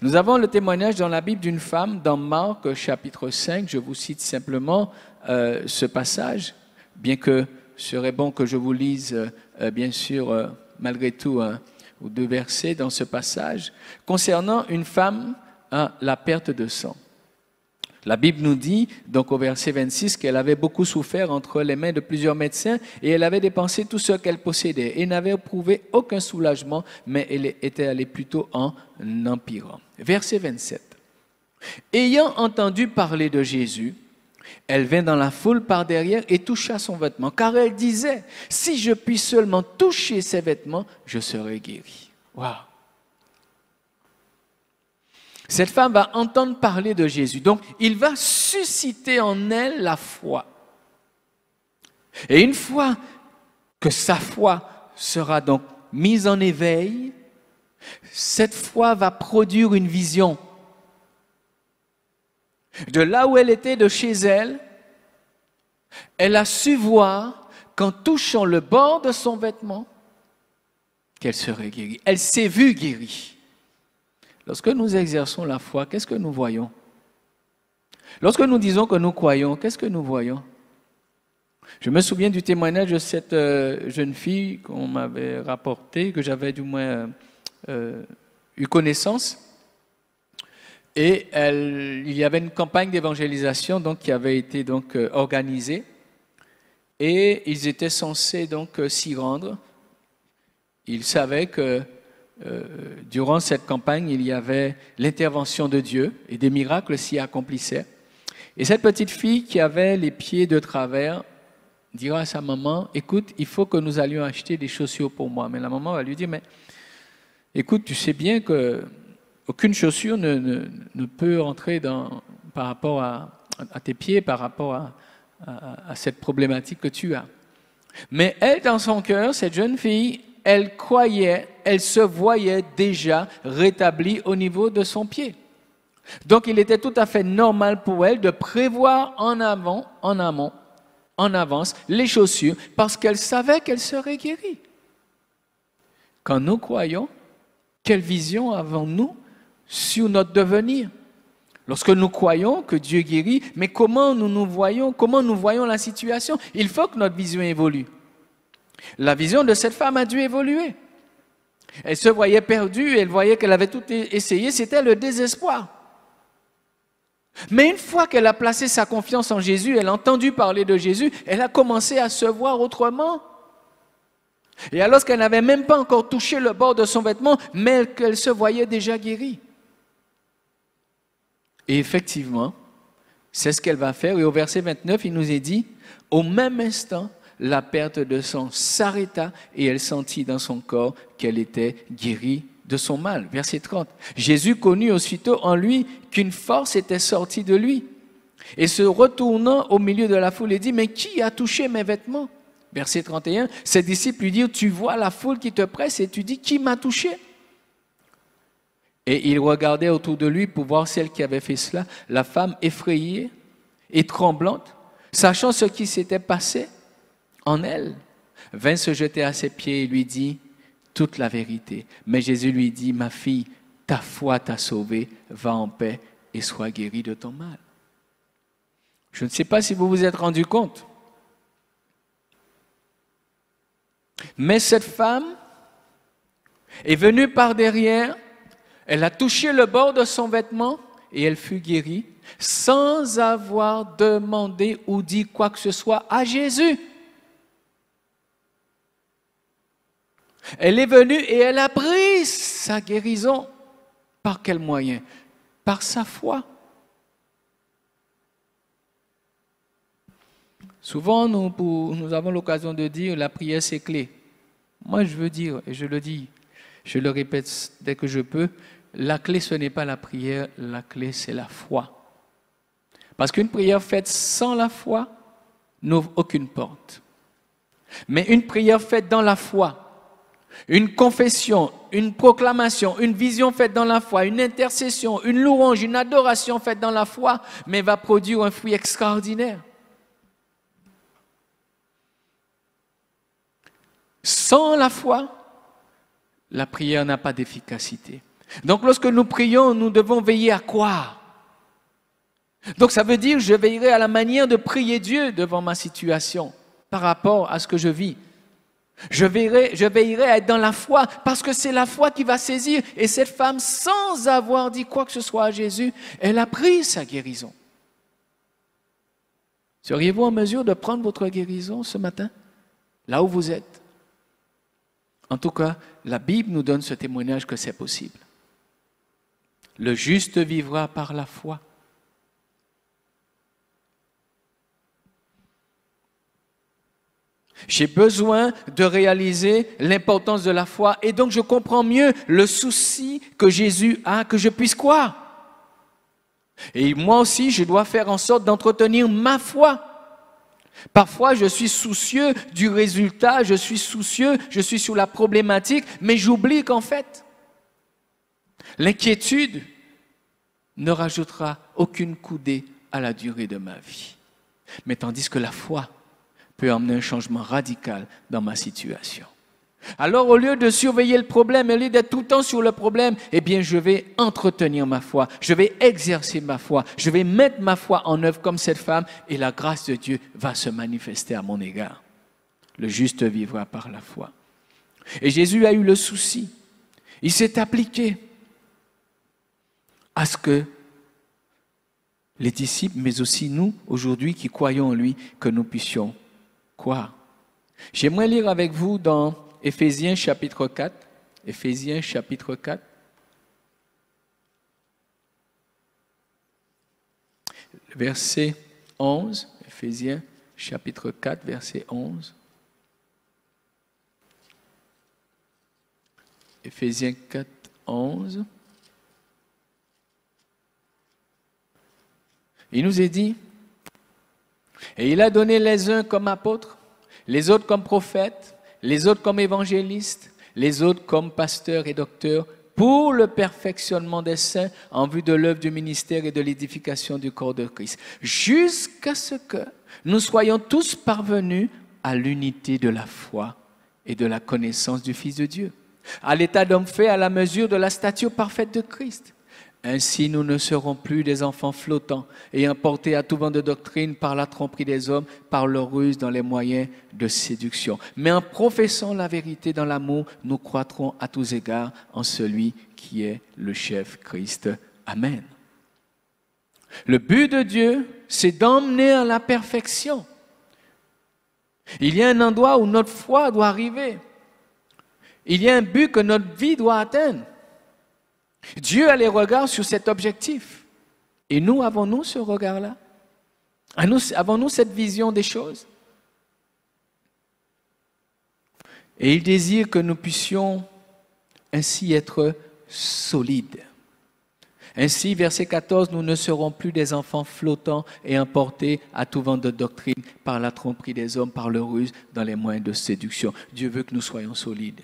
Nous avons le témoignage dans la Bible d'une femme dans Marc chapitre 5, je vous cite simplement ce passage, bien que ce serait bon que je vous lise bien sûr malgré tout un ou deux versets dans ce passage, concernant une femme à la perte de sang. La Bible nous dit, donc au verset 26, qu'elle avait beaucoup souffert entre les mains de plusieurs médecins et elle avait dépensé tout ce qu'elle possédait et n'avait éprouvé aucun soulagement, mais elle était allée plutôt en empirant. Verset 27. Ayant entendu parler de Jésus, elle vint dans la foule par derrière et toucha son vêtement, car elle disait, « Si je puis seulement toucher ses vêtements, je serai guérie. » Waouh! Cette femme va entendre parler de Jésus. Donc, il va susciter en elle la foi. Et une fois que sa foi sera donc mise en éveil, cette foi va produire une vision. De là où elle était, de chez elle, elle a su voir qu'en touchant le bord de son vêtement, qu'elle serait guérie. Elle s'est vue guérie. Lorsque nous exerçons la foi, qu'est-ce que nous voyons? Lorsque nous disons que nous croyons, qu'est-ce que nous voyons? Je me souviens du témoignage de cette jeune fille qu'on m'avait rapporté, que j'avais du moins eu connaissance. Et il y avait une campagne d'évangélisation donc, qui avait été donc, organisée. Et ils étaient censés donc s'y rendre. Ils savaient que durant cette campagne, il y avait l'intervention de Dieu et des miracles s'y accomplissaient. Et cette petite fille qui avait les pieds de travers dira à sa maman, « Écoute, il faut que nous allions acheter des chaussures pour moi. » Mais la maman va lui dire, « Mais écoute, tu sais bien qu'aucune chaussure ne peut rentrer par rapport à tes pieds, par rapport à cette problématique que tu as. » Mais elle, dans son cœur, cette jeune fille, elle croyait, elle se voyait déjà rétablie au niveau de son pied. Donc, il était tout à fait normal pour elle de prévoir en avance, les chaussures, parce qu'elle savait qu'elle serait guérie. Quand nous croyons, quelle vision avons-nous sur notre devenir? Lorsque nous croyons que Dieu guérit, mais comment nous voyons la situation? Il faut que notre vision évolue. La vision de cette femme a dû évoluer. Elle se voyait perdue, elle voyait qu'elle avait tout essayé, c'était le désespoir. Mais une fois qu'elle a placé sa confiance en Jésus, elle a entendu parler de Jésus, elle a commencé à se voir autrement. Et alors qu'elle n'avait même pas encore touché le bord de son vêtement, mais qu'elle se voyait déjà guérie. Et effectivement, c'est ce qu'elle va faire. Et au verset 29, il nous est dit, au même instant, la perte de sang s'arrêta et elle sentit dans son corps qu'elle était guérie de son mal. Verset 30. Jésus connut aussitôt en lui qu'une force était sortie de lui. Et se retournant au milieu de la foule, il dit, « Mais qui a touché mes vêtements ?» Verset 31. Ses disciples lui dirent, « Tu vois la foule qui te presse et tu dis, qui m'a touché ?» Et il regardait autour de lui pour voir celle qui avait fait cela. La femme effrayée et tremblante, sachant ce qui s'était passé en elle, vint se jeter à ses pieds et lui dit toute la vérité. Mais Jésus lui dit, « Ma fille, ta foi t'a sauvée, va en paix et sois guérie de ton mal. » Je ne sais pas si vous vous êtes rendu compte, mais cette femme est venue par derrière, elle a touché le bord de son vêtement et elle fut guérie sans avoir demandé ou dit quoi que ce soit à Jésus. Elle est venue et elle a pris sa guérison. Par quel moyen? Par sa foi. Souvent, nous avons l'occasion de dire la prière, c'est clé. Moi, je veux dire, et je le dis, je le répète dès que je peux, la clé, ce n'est pas la prière, la clé, c'est la foi. Parce qu'une prière faite sans la foi n'ouvre aucune porte. Mais une prière faite dans la foi, une confession, une proclamation, une vision faite dans la foi, une intercession, une louange, une adoration faite dans la foi, mais va produire un fruit extraordinaire. Sans la foi, la prière n'a pas d'efficacité. Donc lorsque nous prions, nous devons veiller à quoi? Donc ça veut dire je veillerai à la manière de prier Dieu devant ma situation par rapport à ce que je vis. Je veillerai à être dans la foi parce que c'est la foi qui va saisir. Et cette femme, sans avoir dit quoi que ce soit à Jésus, elle a pris sa guérison. Seriez-vous en mesure de prendre votre guérison ce matin, là où vous êtes? En tout cas, la Bible nous donne ce témoignage que c'est possible. Le juste vivra par la foi. J'ai besoin de réaliser l'importance de la foi et donc je comprends mieux le souci que Jésus a, que je puisse croire. Et moi aussi, je dois faire en sorte d'entretenir ma foi. Parfois, je suis soucieux du résultat, je suis sur la problématique, mais j'oublie qu'en fait, l'inquiétude ne rajoutera aucune coudée à la durée de ma vie. Mais tandis que la foi peut emmener un changement radical dans ma situation. Alors, au lieu de surveiller le problème, au lieu d'être tout le temps sur le problème, eh bien, je vais entretenir ma foi, je vais exercer ma foi, je vais mettre ma foi en œuvre comme cette femme et la grâce de Dieu va se manifester à mon égard. Le juste vivra par la foi. Et Jésus a eu le souci. Il s'est appliqué à ce que les disciples, mais aussi nous, aujourd'hui, qui croyons en lui, que nous puissions croire. J'aimerais lire avec vous dans Éphésiens chapitre 4. Éphésiens chapitre 4. Verset 11. Éphésiens chapitre 4, verset 11. Éphésiens 4, 11. Il nous est dit, et il a donné les uns comme apôtres, les autres comme prophètes, les autres comme évangélistes, les autres comme pasteurs et docteurs, pour le perfectionnement des saints en vue de l'œuvre du ministère et de l'édification du corps de Christ, jusqu'à ce que nous soyons tous parvenus à l'unité de la foi et de la connaissance du Fils de Dieu, à l'état d'homme fait à la mesure de la stature parfaite de Christ. Ainsi, nous ne serons plus des enfants flottants et emportés à tout vent de doctrine par la tromperie des hommes, par leur ruse dans les moyens de séduction. Mais en professant la vérité dans l'amour, nous croîtrons à tous égards en celui qui est le chef Christ. Amen. Le but de Dieu, c'est d'emmener à la perfection. Il y a un endroit où notre foi doit arriver. Il y a un but que notre vie doit atteindre. Dieu a les regards sur cet objectif. Et nous, avons-nous ce regard-là? Avons-nous cette vision des choses? Et il désire que nous puissions ainsi être solides. Ainsi, verset 14, nous ne serons plus des enfants flottants et emportés à tout vent de doctrine par la tromperie des hommes, par leur ruse, dans les moyens de séduction. Dieu veut que nous soyons solides.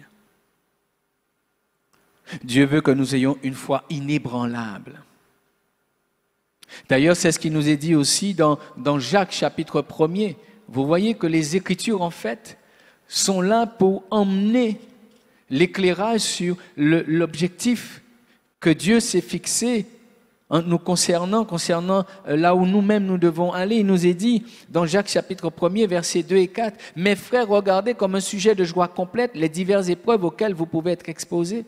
Dieu veut que nous ayons une foi inébranlable. D'ailleurs, c'est ce qui nous est dit aussi dans Jacques chapitre 1er. Vous voyez que les Écritures, en fait, sont là pour emmener l'éclairage sur l'objectif que Dieu s'est fixé en nous concernant là où nous-mêmes nous devons aller. Il nous est dit dans Jacques chapitre 1er, versets 2 et 4, « Mes frères, regardez comme un sujet de joie complète les diverses épreuves auxquelles vous pouvez être exposés.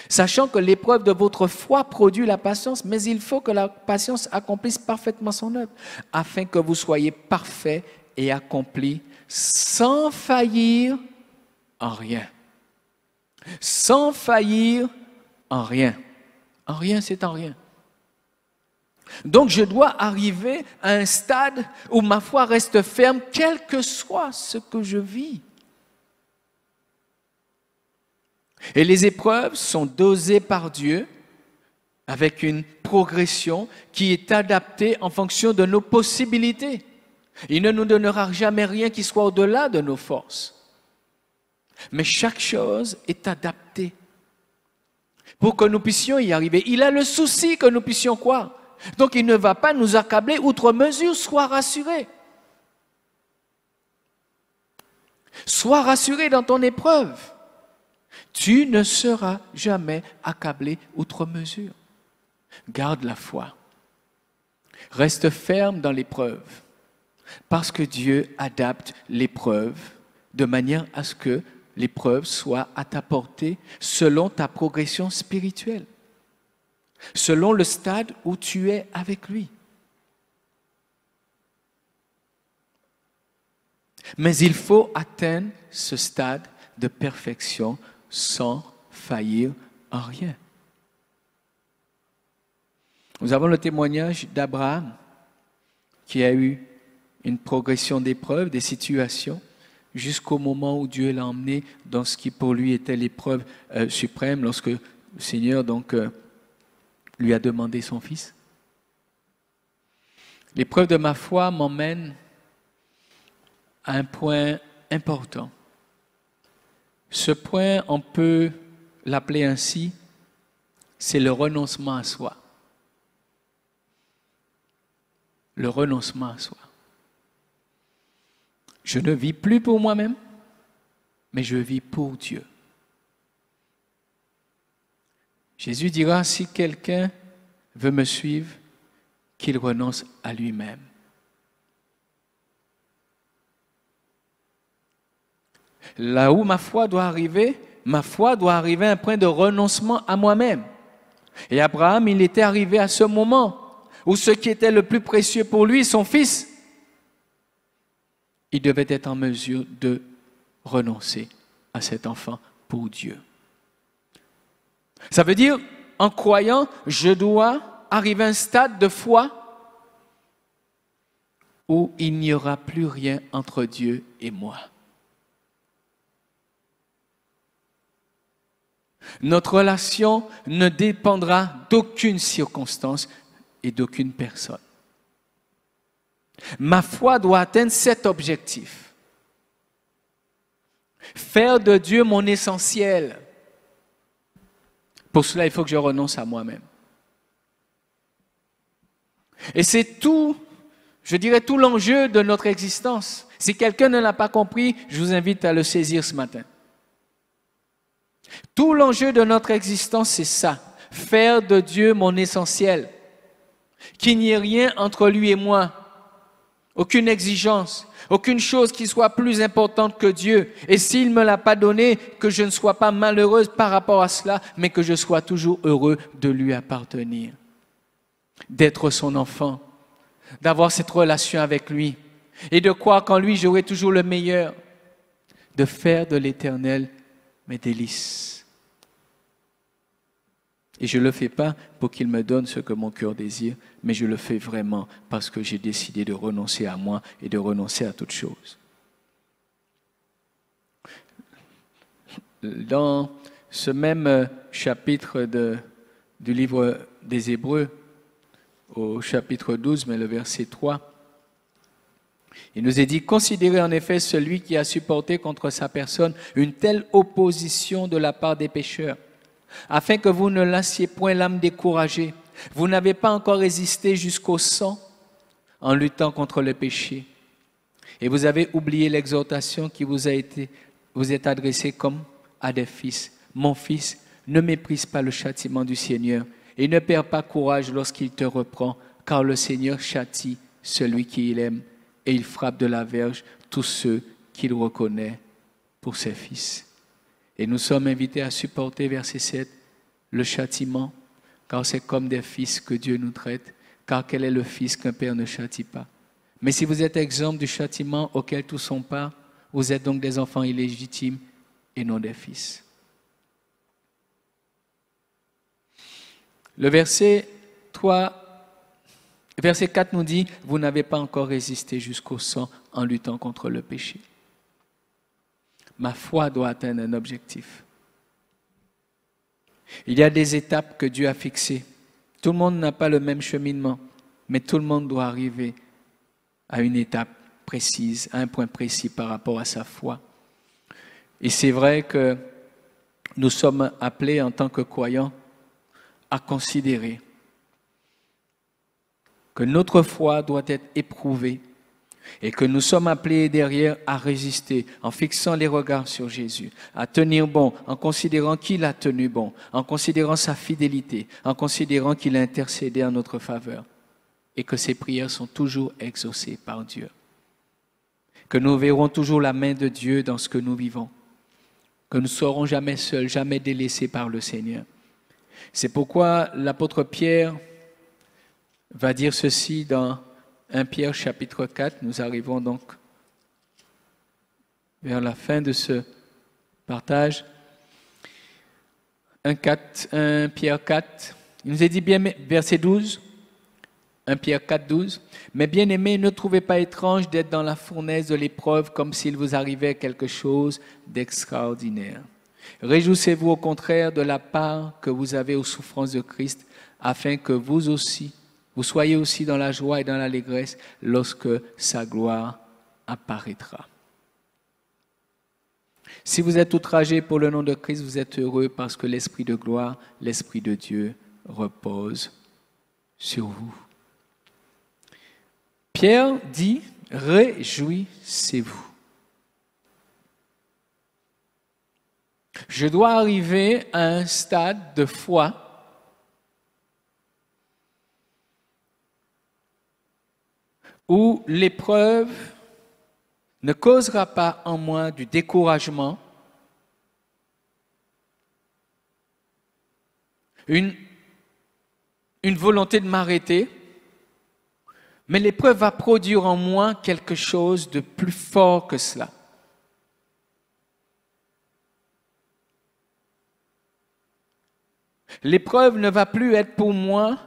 Sachant que l'épreuve de votre foi produit la patience, mais il faut que la patience accomplisse parfaitement son œuvre, afin que vous soyez parfaits et accomplis, sans faillir en rien. Sans faillir en rien. En rien, c'est en rien. Donc je dois arriver à un stade où ma foi reste ferme, quel que soit ce que je vis. Et les épreuves sont dosées par Dieu avec une progression qui est adaptée en fonction de nos possibilités. Il ne nous donnera jamais rien qui soit au-delà de nos forces. Mais chaque chose est adaptée pour que nous puissions y arriver. Il a le souci que nous puissions quoi? Donc il ne va pas nous accabler outre mesure, sois rassuré. Sois rassuré dans ton épreuve. Tu ne seras jamais accablé outre mesure. Garde la foi. Reste ferme dans l'épreuve. Parce que Dieu adapte l'épreuve de manière à ce que l'épreuve soit à ta portée selon ta progression spirituelle. Selon le stade où tu es avec lui. Mais il faut atteindre ce stade de perfection sans faillir en rien. Nous avons le témoignage d'Abraham qui a eu une progression d'épreuves, des situations, jusqu'au moment où Dieu l'a emmené dans ce qui pour lui était l'épreuve suprême, lorsque le Seigneur lui a demandé son fils. L'épreuve de ma foi m'emmène à un point important. Ce point, on peut l'appeler ainsi, c'est le renoncement à soi. Le renoncement à soi. Je ne vis plus pour moi-même, mais je vis pour Dieu. Jésus dira, si quelqu'un veut me suivre, qu'il renonce à lui-même. Là où ma foi doit arriver à un point de renoncement à moi-même. Et Abraham, il était arrivé à ce moment où ce qui était le plus précieux pour lui, son fils, il devait être en mesure de renoncer à cet enfant pour Dieu. Ça veut dire, en croyant, je dois arriver à un stade de foi où il n'y aura plus rien entre Dieu et moi. Notre relation ne dépendra d'aucune circonstance et d'aucune personne. Ma foi doit atteindre cet objectif. Faire de Dieu mon essentiel. Pour cela, il faut que je renonce à moi-même. Et c'est tout, je dirais, tout l'enjeu de notre existence. Si quelqu'un ne l'a pas compris, je vous invite à le saisir ce matin. Tout l'enjeu de notre existence, c'est ça. Faire de Dieu mon essentiel. Qu'il n'y ait rien entre lui et moi. Aucune exigence. Aucune chose qui soit plus importante que Dieu. Et s'il ne me l'a pas donné, que je ne sois pas malheureuse par rapport à cela, mais que je sois toujours heureux de lui appartenir. D'être son enfant. D'avoir cette relation avec lui. Et de croire qu'en lui, j'aurai toujours le meilleur. De faire de l'Éternel mes délices. Et je ne le fais pas pour qu'il me donne ce que mon cœur désire, mais je le fais vraiment parce que j'ai décidé de renoncer à moi et de renoncer à toute chose. Dans ce même chapitre du livre des Hébreux, au chapitre 12, mais le verset 3, il nous est dit, considérez en effet celui qui a supporté contre sa personne une telle opposition de la part des pécheurs, afin que vous ne lassiez point l'âme découragée. Vous n'avez pas encore résisté jusqu'au sang en luttant contre le péché. Et vous avez oublié l'exhortation qui vous est adressée comme à des fils. Mon fils, ne méprise pas le châtiment du Seigneur et ne perds pas courage lorsqu'il te reprend, car le Seigneur châtie celui qu'il aime et il frappe de la verge tous ceux qu'il reconnaît pour ses fils. Et nous sommes invités à supporter, verset 7, le châtiment, car c'est comme des fils que Dieu nous traite, car quel est le fils qu'un père ne châtie pas? Mais si vous êtes exempt du châtiment auquel tous sont pas, vous êtes donc des enfants illégitimes et non des fils. Le verset 4 nous dit, vous n'avez pas encore résisté jusqu'au sang en luttant contre le péché. Ma foi doit atteindre un objectif. Il y a des étapes que Dieu a fixées. Tout le monde n'a pas le même cheminement, mais tout le monde doit arriver à une étape précise, à un point précis par rapport à sa foi. Et c'est vrai que nous sommes appelés en tant que croyants à considérer que notre foi doit être éprouvée et que nous sommes appelés derrière à résister en fixant les regards sur Jésus, à tenir bon, en considérant qu'il a tenu bon, en considérant sa fidélité, en considérant qu'il a intercédé en notre faveur et que ses prières sont toujours exaucées par Dieu. Que nous verrons toujours la main de Dieu dans ce que nous vivons, que nous ne serons jamais seuls, jamais délaissés par le Seigneur. C'est pourquoi l'apôtre Pierre va dire ceci dans 1 Pierre chapitre 4. Nous arrivons donc vers la fin de ce partage. 1 Pierre 4, il nous est dit bien, verset 12, 1 Pierre 4, 12, « Mais bien-aimés, ne trouvez pas étrange d'être dans la fournaise de l'épreuve comme s'il vous arrivait quelque chose d'extraordinaire. Réjouissez-vous au contraire de la part que vous avez aux souffrances de Christ, afin que vous soyez aussi dans la joie et dans l'allégresse lorsque sa gloire apparaîtra. » Si vous êtes outragés pour le nom de Christ, vous êtes heureux parce que l'Esprit de gloire, l'Esprit de Dieu repose sur vous. Pierre dit, réjouissez-vous. Je dois arriver à un stade de foi où l'épreuve ne causera pas en moi du découragement, une volonté de m'arrêter, mais l'épreuve va produire en moi quelque chose de plus fort que cela. L'épreuve ne va plus être pour moi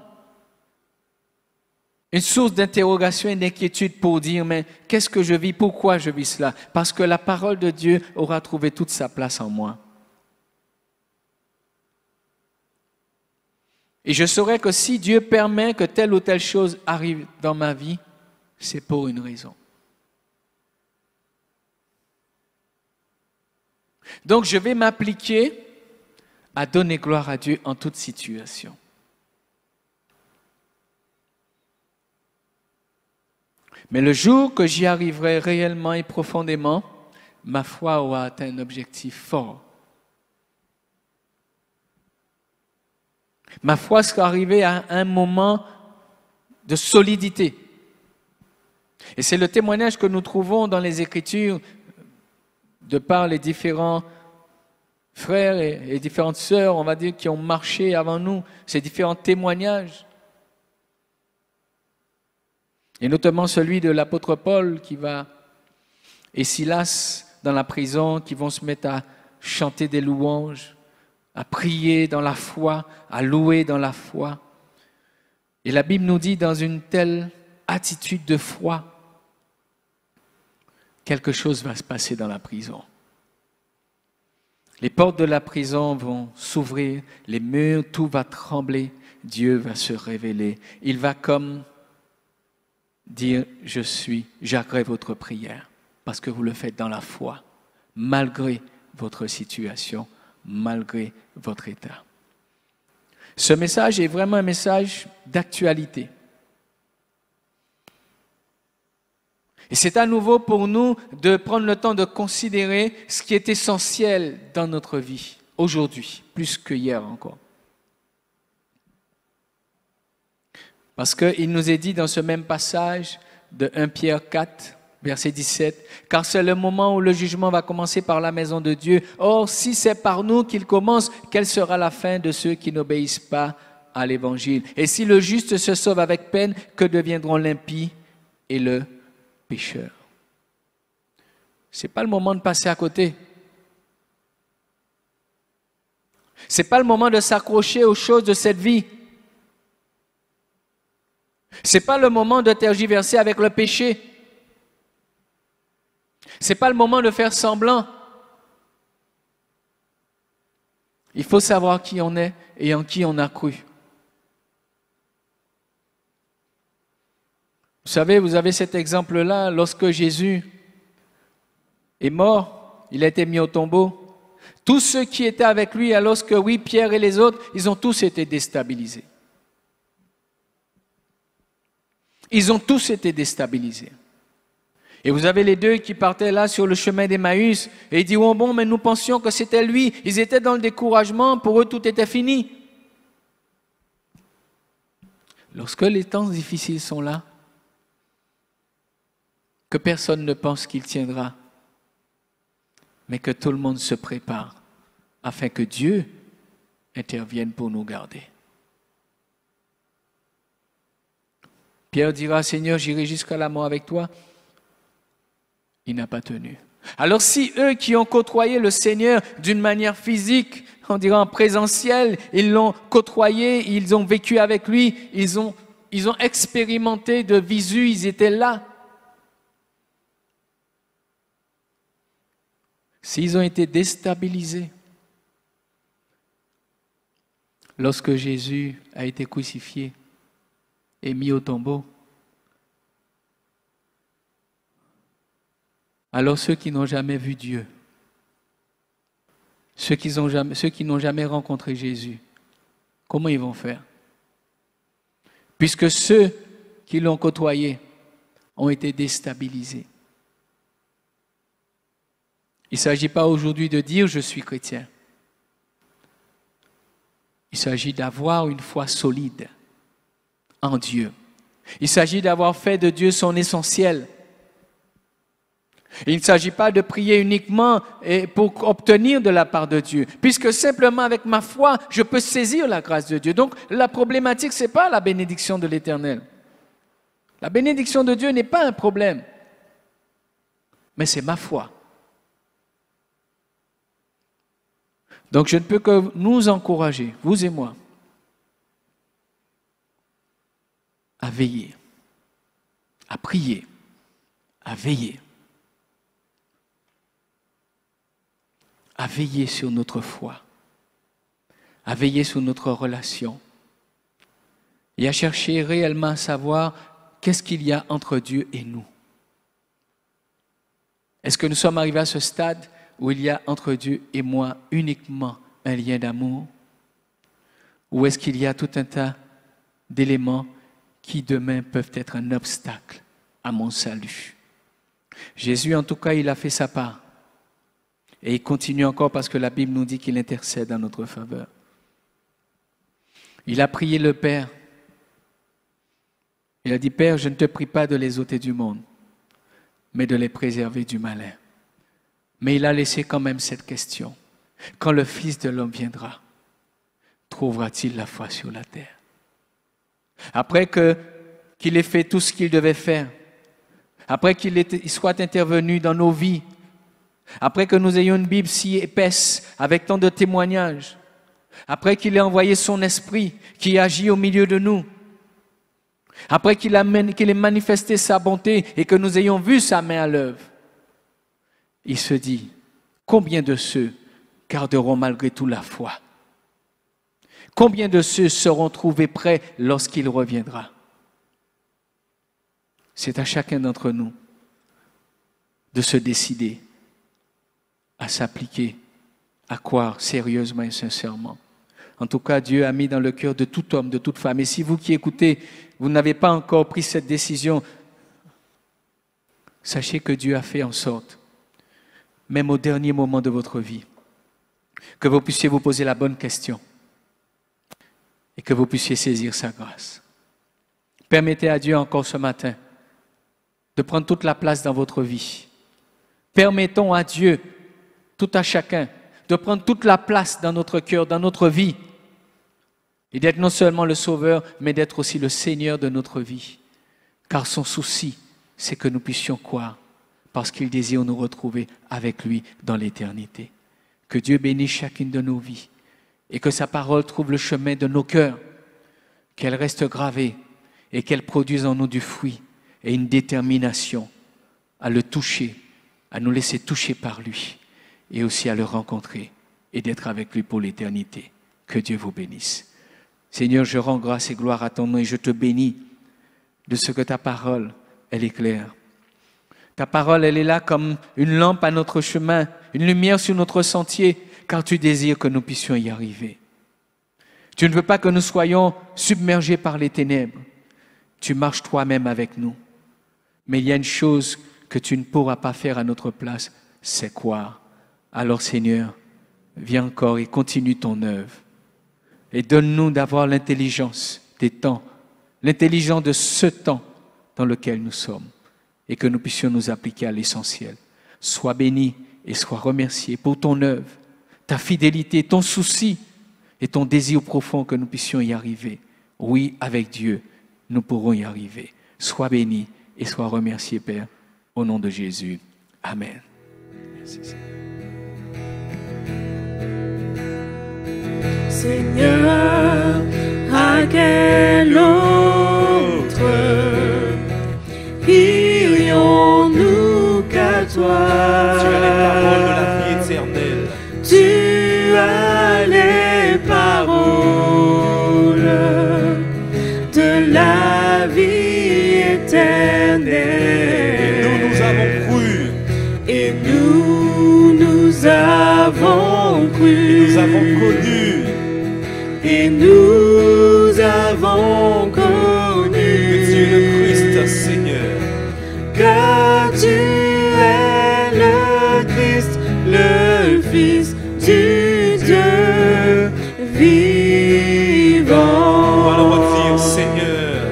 une source d'interrogation et d'inquiétude pour dire, mais qu'est-ce que je vis, pourquoi je vis cela? Parce que la parole de Dieu aura trouvé toute sa place en moi. Et je saurai que si Dieu permet que telle ou telle chose arrive dans ma vie, c'est pour une raison. Donc je vais m'appliquer à donner gloire à Dieu en toute situation. Mais le jour que j'y arriverai réellement et profondément, ma foi aura atteint un objectif fort. Ma foi sera arrivée à un moment de solidité. Et c'est le témoignage que nous trouvons dans les Écritures de par les différents frères et différentes sœurs, on va dire, qui ont marché avant nous, ces différents témoignages. Et notamment celui de l'apôtre Paul et Silas dans la prison, qui vont se mettre à chanter des louanges, à prier dans la foi, à louer dans la foi. Et la Bible nous dit, dans une telle attitude de foi, quelque chose va se passer dans la prison. Les portes de la prison vont s'ouvrir, les murs, tout va trembler, Dieu va se révéler. Il va comme dire, j'agrée votre prière, parce que vous le faites dans la foi, malgré votre situation, malgré votre état. Ce message est vraiment un message d'actualité. Et c'est à nouveau pour nous de prendre le temps de considérer ce qui est essentiel dans notre vie, aujourd'hui, plus que hier encore. Parce qu'il nous est dit dans ce même passage de 1 Pierre 4, verset 17. Car c'est le moment où le jugement va commencer par la maison de Dieu. Or, si c'est par nous qu'il commence, quelle sera la fin de ceux qui n'obéissent pas à l'évangile? Et si le juste se sauve avec peine, que deviendront l'impie et le pécheur? Ce n'est pas le moment de passer à côté. Ce n'est pas le moment de s'accrocher aux choses de cette vie. Ce n'est pas le moment de tergiverser avec le péché. Ce n'est pas le moment de faire semblant. Il faut savoir qui on est et en qui on a cru. Vous savez, vous avez cet exemple-là, lorsque Jésus est mort, il a été mis au tombeau. Tous ceux qui étaient avec lui, alors que oui, Pierre et les autres, ils ont tous été déstabilisés. Ils ont tous été déstabilisés. Et vous avez les deux qui partaient là sur le chemin d'Emmaüs et ils disent, oh bon, mais nous pensions que c'était lui. Ils étaient dans le découragement, pour eux tout était fini. Lorsque les temps difficiles sont là, que personne ne pense qu'il tiendra, mais que tout le monde se prépare afin que Dieu intervienne pour nous garder. Pierre dira, Seigneur, j'irai jusqu'à la mort avec toi. Il n'a pas tenu. Alors si eux qui ont côtoyé le Seigneur d'une manière physique, on dirait en présentiel, ils l'ont côtoyé, ils ont vécu avec lui, ils ont expérimenté de visu, ils étaient là. S'ils ont été déstabilisés, lorsque Jésus a été crucifié et mis au tombeau, alors ceux qui n'ont jamais vu Dieu, ceux qui n'ont jamais rencontré Jésus, comment ils vont faire? Puisque ceux qui l'ont côtoyé ont été déstabilisés. Il ne s'agit pas aujourd'hui de dire « je suis chrétien ». Il s'agit d'avoir une foi solide en Dieu. Il s'agit d'avoir fait de Dieu son essentiel. Il ne s'agit pas de prier uniquement pour obtenir de la part de Dieu, puisque simplement avec ma foi, je peux saisir la grâce de Dieu. Donc la problématique, ce n'est pas la bénédiction de l'Éternel. La bénédiction de Dieu n'est pas un problème, mais c'est ma foi. Donc je ne peux que nous encourager, vous et moi, à veiller, à prier, à veiller. À veiller sur notre foi, à veiller sur notre relation et à chercher réellement à savoir qu'est-ce qu'il y a entre Dieu et nous. Est-ce que nous sommes arrivés à ce stade où il y a entre Dieu et moi uniquement un lien d'amour? Ou est-ce qu'il y a tout un tas d'éléments qui demain peuvent être un obstacle à mon salut? Jésus, en tout cas, il a fait sa part. Et il continue encore parce que la Bible nous dit qu'il intercède en notre faveur. Il a prié le Père. Il a dit, Père, je ne te prie pas de les ôter du monde, mais de les préserver du malin. Mais il a laissé quand même cette question. Quand le Fils de l'homme viendra, trouvera-t-il la foi sur la terre? Après qu'il ait fait tout ce qu'il devait faire, après qu'il soit intervenu dans nos vies, après que nous ayons une Bible si épaisse, avec tant de témoignages, après qu'il ait envoyé son esprit qui agit au milieu de nous, après qu'il ait manifesté sa bonté et que nous ayons vu sa main à l'œuvre, il se dit, combien de ceux garderont malgré tout la foi? Combien de ceux seront trouvés prêts lorsqu'il reviendra? C'est à chacun d'entre nous de se décider à s'appliquer, à croire sérieusement et sincèrement. En tout cas, Dieu a mis dans le cœur de tout homme, de toute femme. Et si vous qui écoutez, vous n'avez pas encore pris cette décision, sachez que Dieu a fait en sorte, même au dernier moment de votre vie, que vous puissiez vous poser la bonne question et que vous puissiez saisir sa grâce. Permettez à Dieu encore ce matin de prendre toute la place dans votre vie. Permettons à Dieu, tout à chacun, de prendre toute la place dans notre cœur, dans notre vie, et d'être non seulement le Sauveur, mais d'être aussi le Seigneur de notre vie. Car son souci, c'est que nous puissions croire, parce qu'il désire nous retrouver avec lui dans l'éternité. Que Dieu bénisse chacune de nos vies, et que sa parole trouve le chemin de nos cœurs, qu'elle reste gravée, et qu'elle produise en nous du fruit, et une détermination à le toucher, à nous laisser toucher par lui, et aussi à le rencontrer, et d'être avec lui pour l'éternité. Que Dieu vous bénisse. Seigneur, je rends grâce et gloire à ton nom, et je te bénis de ce que ta parole, elle est claire. Ta parole, elle est là comme une lampe à notre chemin, une lumière sur notre sentier, car tu désires que nous puissions y arriver. Tu ne veux pas que nous soyons submergés par les ténèbres. Tu marches toi-même avec nous. Mais il y a une chose que tu ne pourras pas faire à notre place, c'est croire. Alors Seigneur, viens encore et continue ton œuvre. Et donne-nous d'avoir l'intelligence des temps, l'intelligence de ce temps dans lequel nous sommes, et que nous puissions nous appliquer à l'essentiel. Sois béni et sois remercié pour ton œuvre, ta fidélité, ton souci et ton désir profond que nous puissions y arriver. Oui, avec Dieu, nous pourrons y arriver. Sois béni et sois remercié, Père, au nom de Jésus. Amen. Merci, Seigneur. Seigneur, à quel autre irions-nous qu'à toi? Tu as les paroles de la vie éternelle. Tu as les paroles de la vie éternelle. Et nous avons cru. Et nous avons cru. Et nous avons connu. Et nous avons connu Que tu es le Christ, Seigneur. que tu es le Christ, le Fils du Dieu vivant. On va le redire, Seigneur.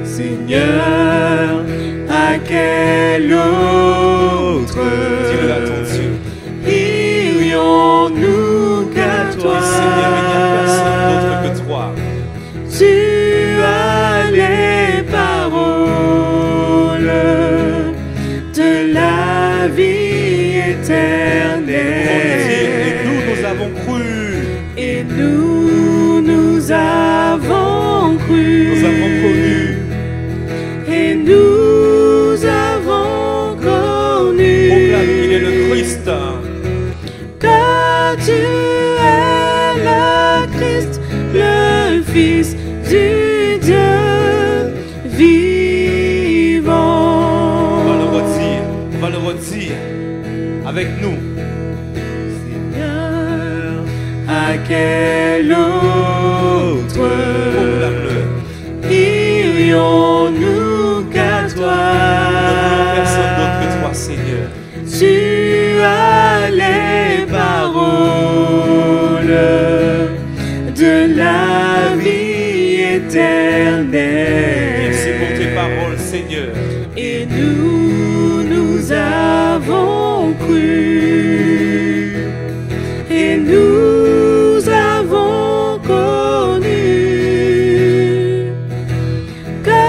Seigneur, à quel autre Dis-le à ton Dieu. irions-nous qu'à toi? Oui, Seigneur, il n'y a personne d'autre que toi. Tu as les paroles de la vie éternelle. Et nous avons cru. Et nous avons cru. Nous avons connu. Et nous avons connu. Proclame qu'il est le Christ. Que tu es le Christ, le Fils du Dieu vivant. On va le redire avec nous. Seigneur, à quel autre Proclame-le. irions-nous qu'à toi? Personne d'autre que toi, Seigneur. Tu as les paroles de la vie éternelle. Merci pour tes paroles, Seigneur. Et nous avons cru. Et nous avons connu que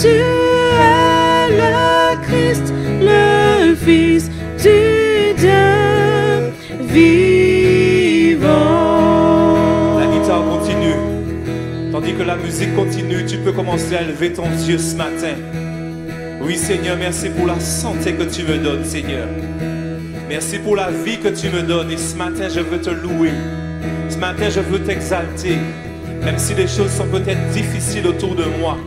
tu es le Christ, le Fils du Dieu vivant. La guitare continue. Tandis que la musique continue, tu peux commencer à élever ton Dieu ce matin. Oui, Seigneur, merci pour la santé que tu me donnes, Seigneur. Merci pour la vie que tu me donnes. Et ce matin, je veux te louer. Ce matin, je veux t'exalter. Même si les choses sont peut-être difficiles autour de moi,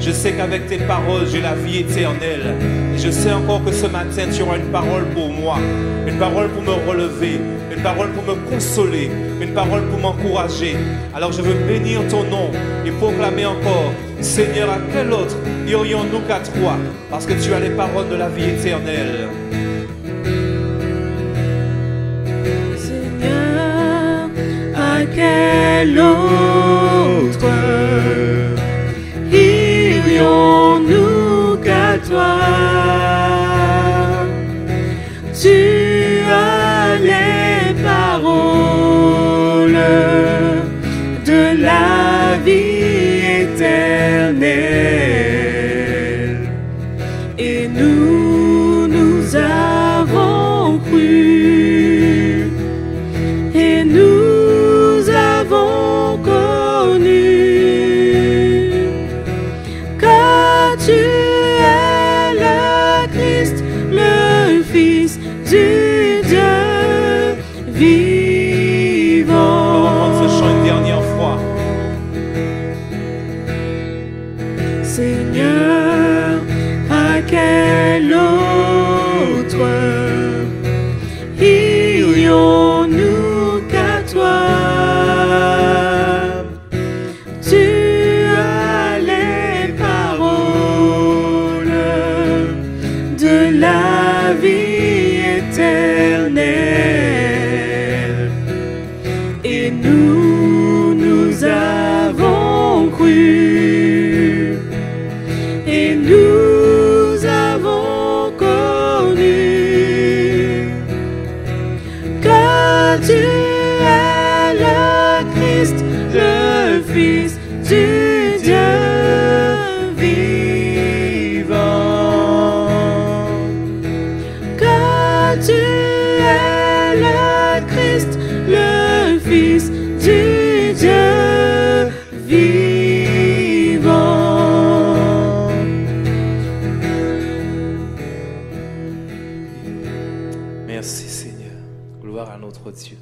je sais qu'avec tes paroles, j'ai la vie éternelle. Et je sais encore que ce matin, tu auras une parole pour moi. Une parole pour me relever. Une parole pour me consoler. Une parole pour m'encourager. Alors je veux bénir ton nom et proclamer encore: Seigneur, à quel autre irions-nous qu'à toi? Parce que tu as les paroles de la vie éternelle. Seigneur, à quel autre irions-nous fions-nous qu'à toi. Tu as les paroles de la vie éternelle. Et nous avons cru. Et nous avons connu que tu es le Christ, le Fils du Dieu vivant. On va reprendre ce chant une dernière fois. Seigneur, à quel autre irions-nous qu'à toi? Tu as les paroles de la vie éternelle. Et nous avons cru. Et nous avons connu que tu es le Christ, le Fils du Dieu vivant. Que tu es le Christ, le Fils du Dieu vivant. Merci Seigneur. Gloire à notre Dieu.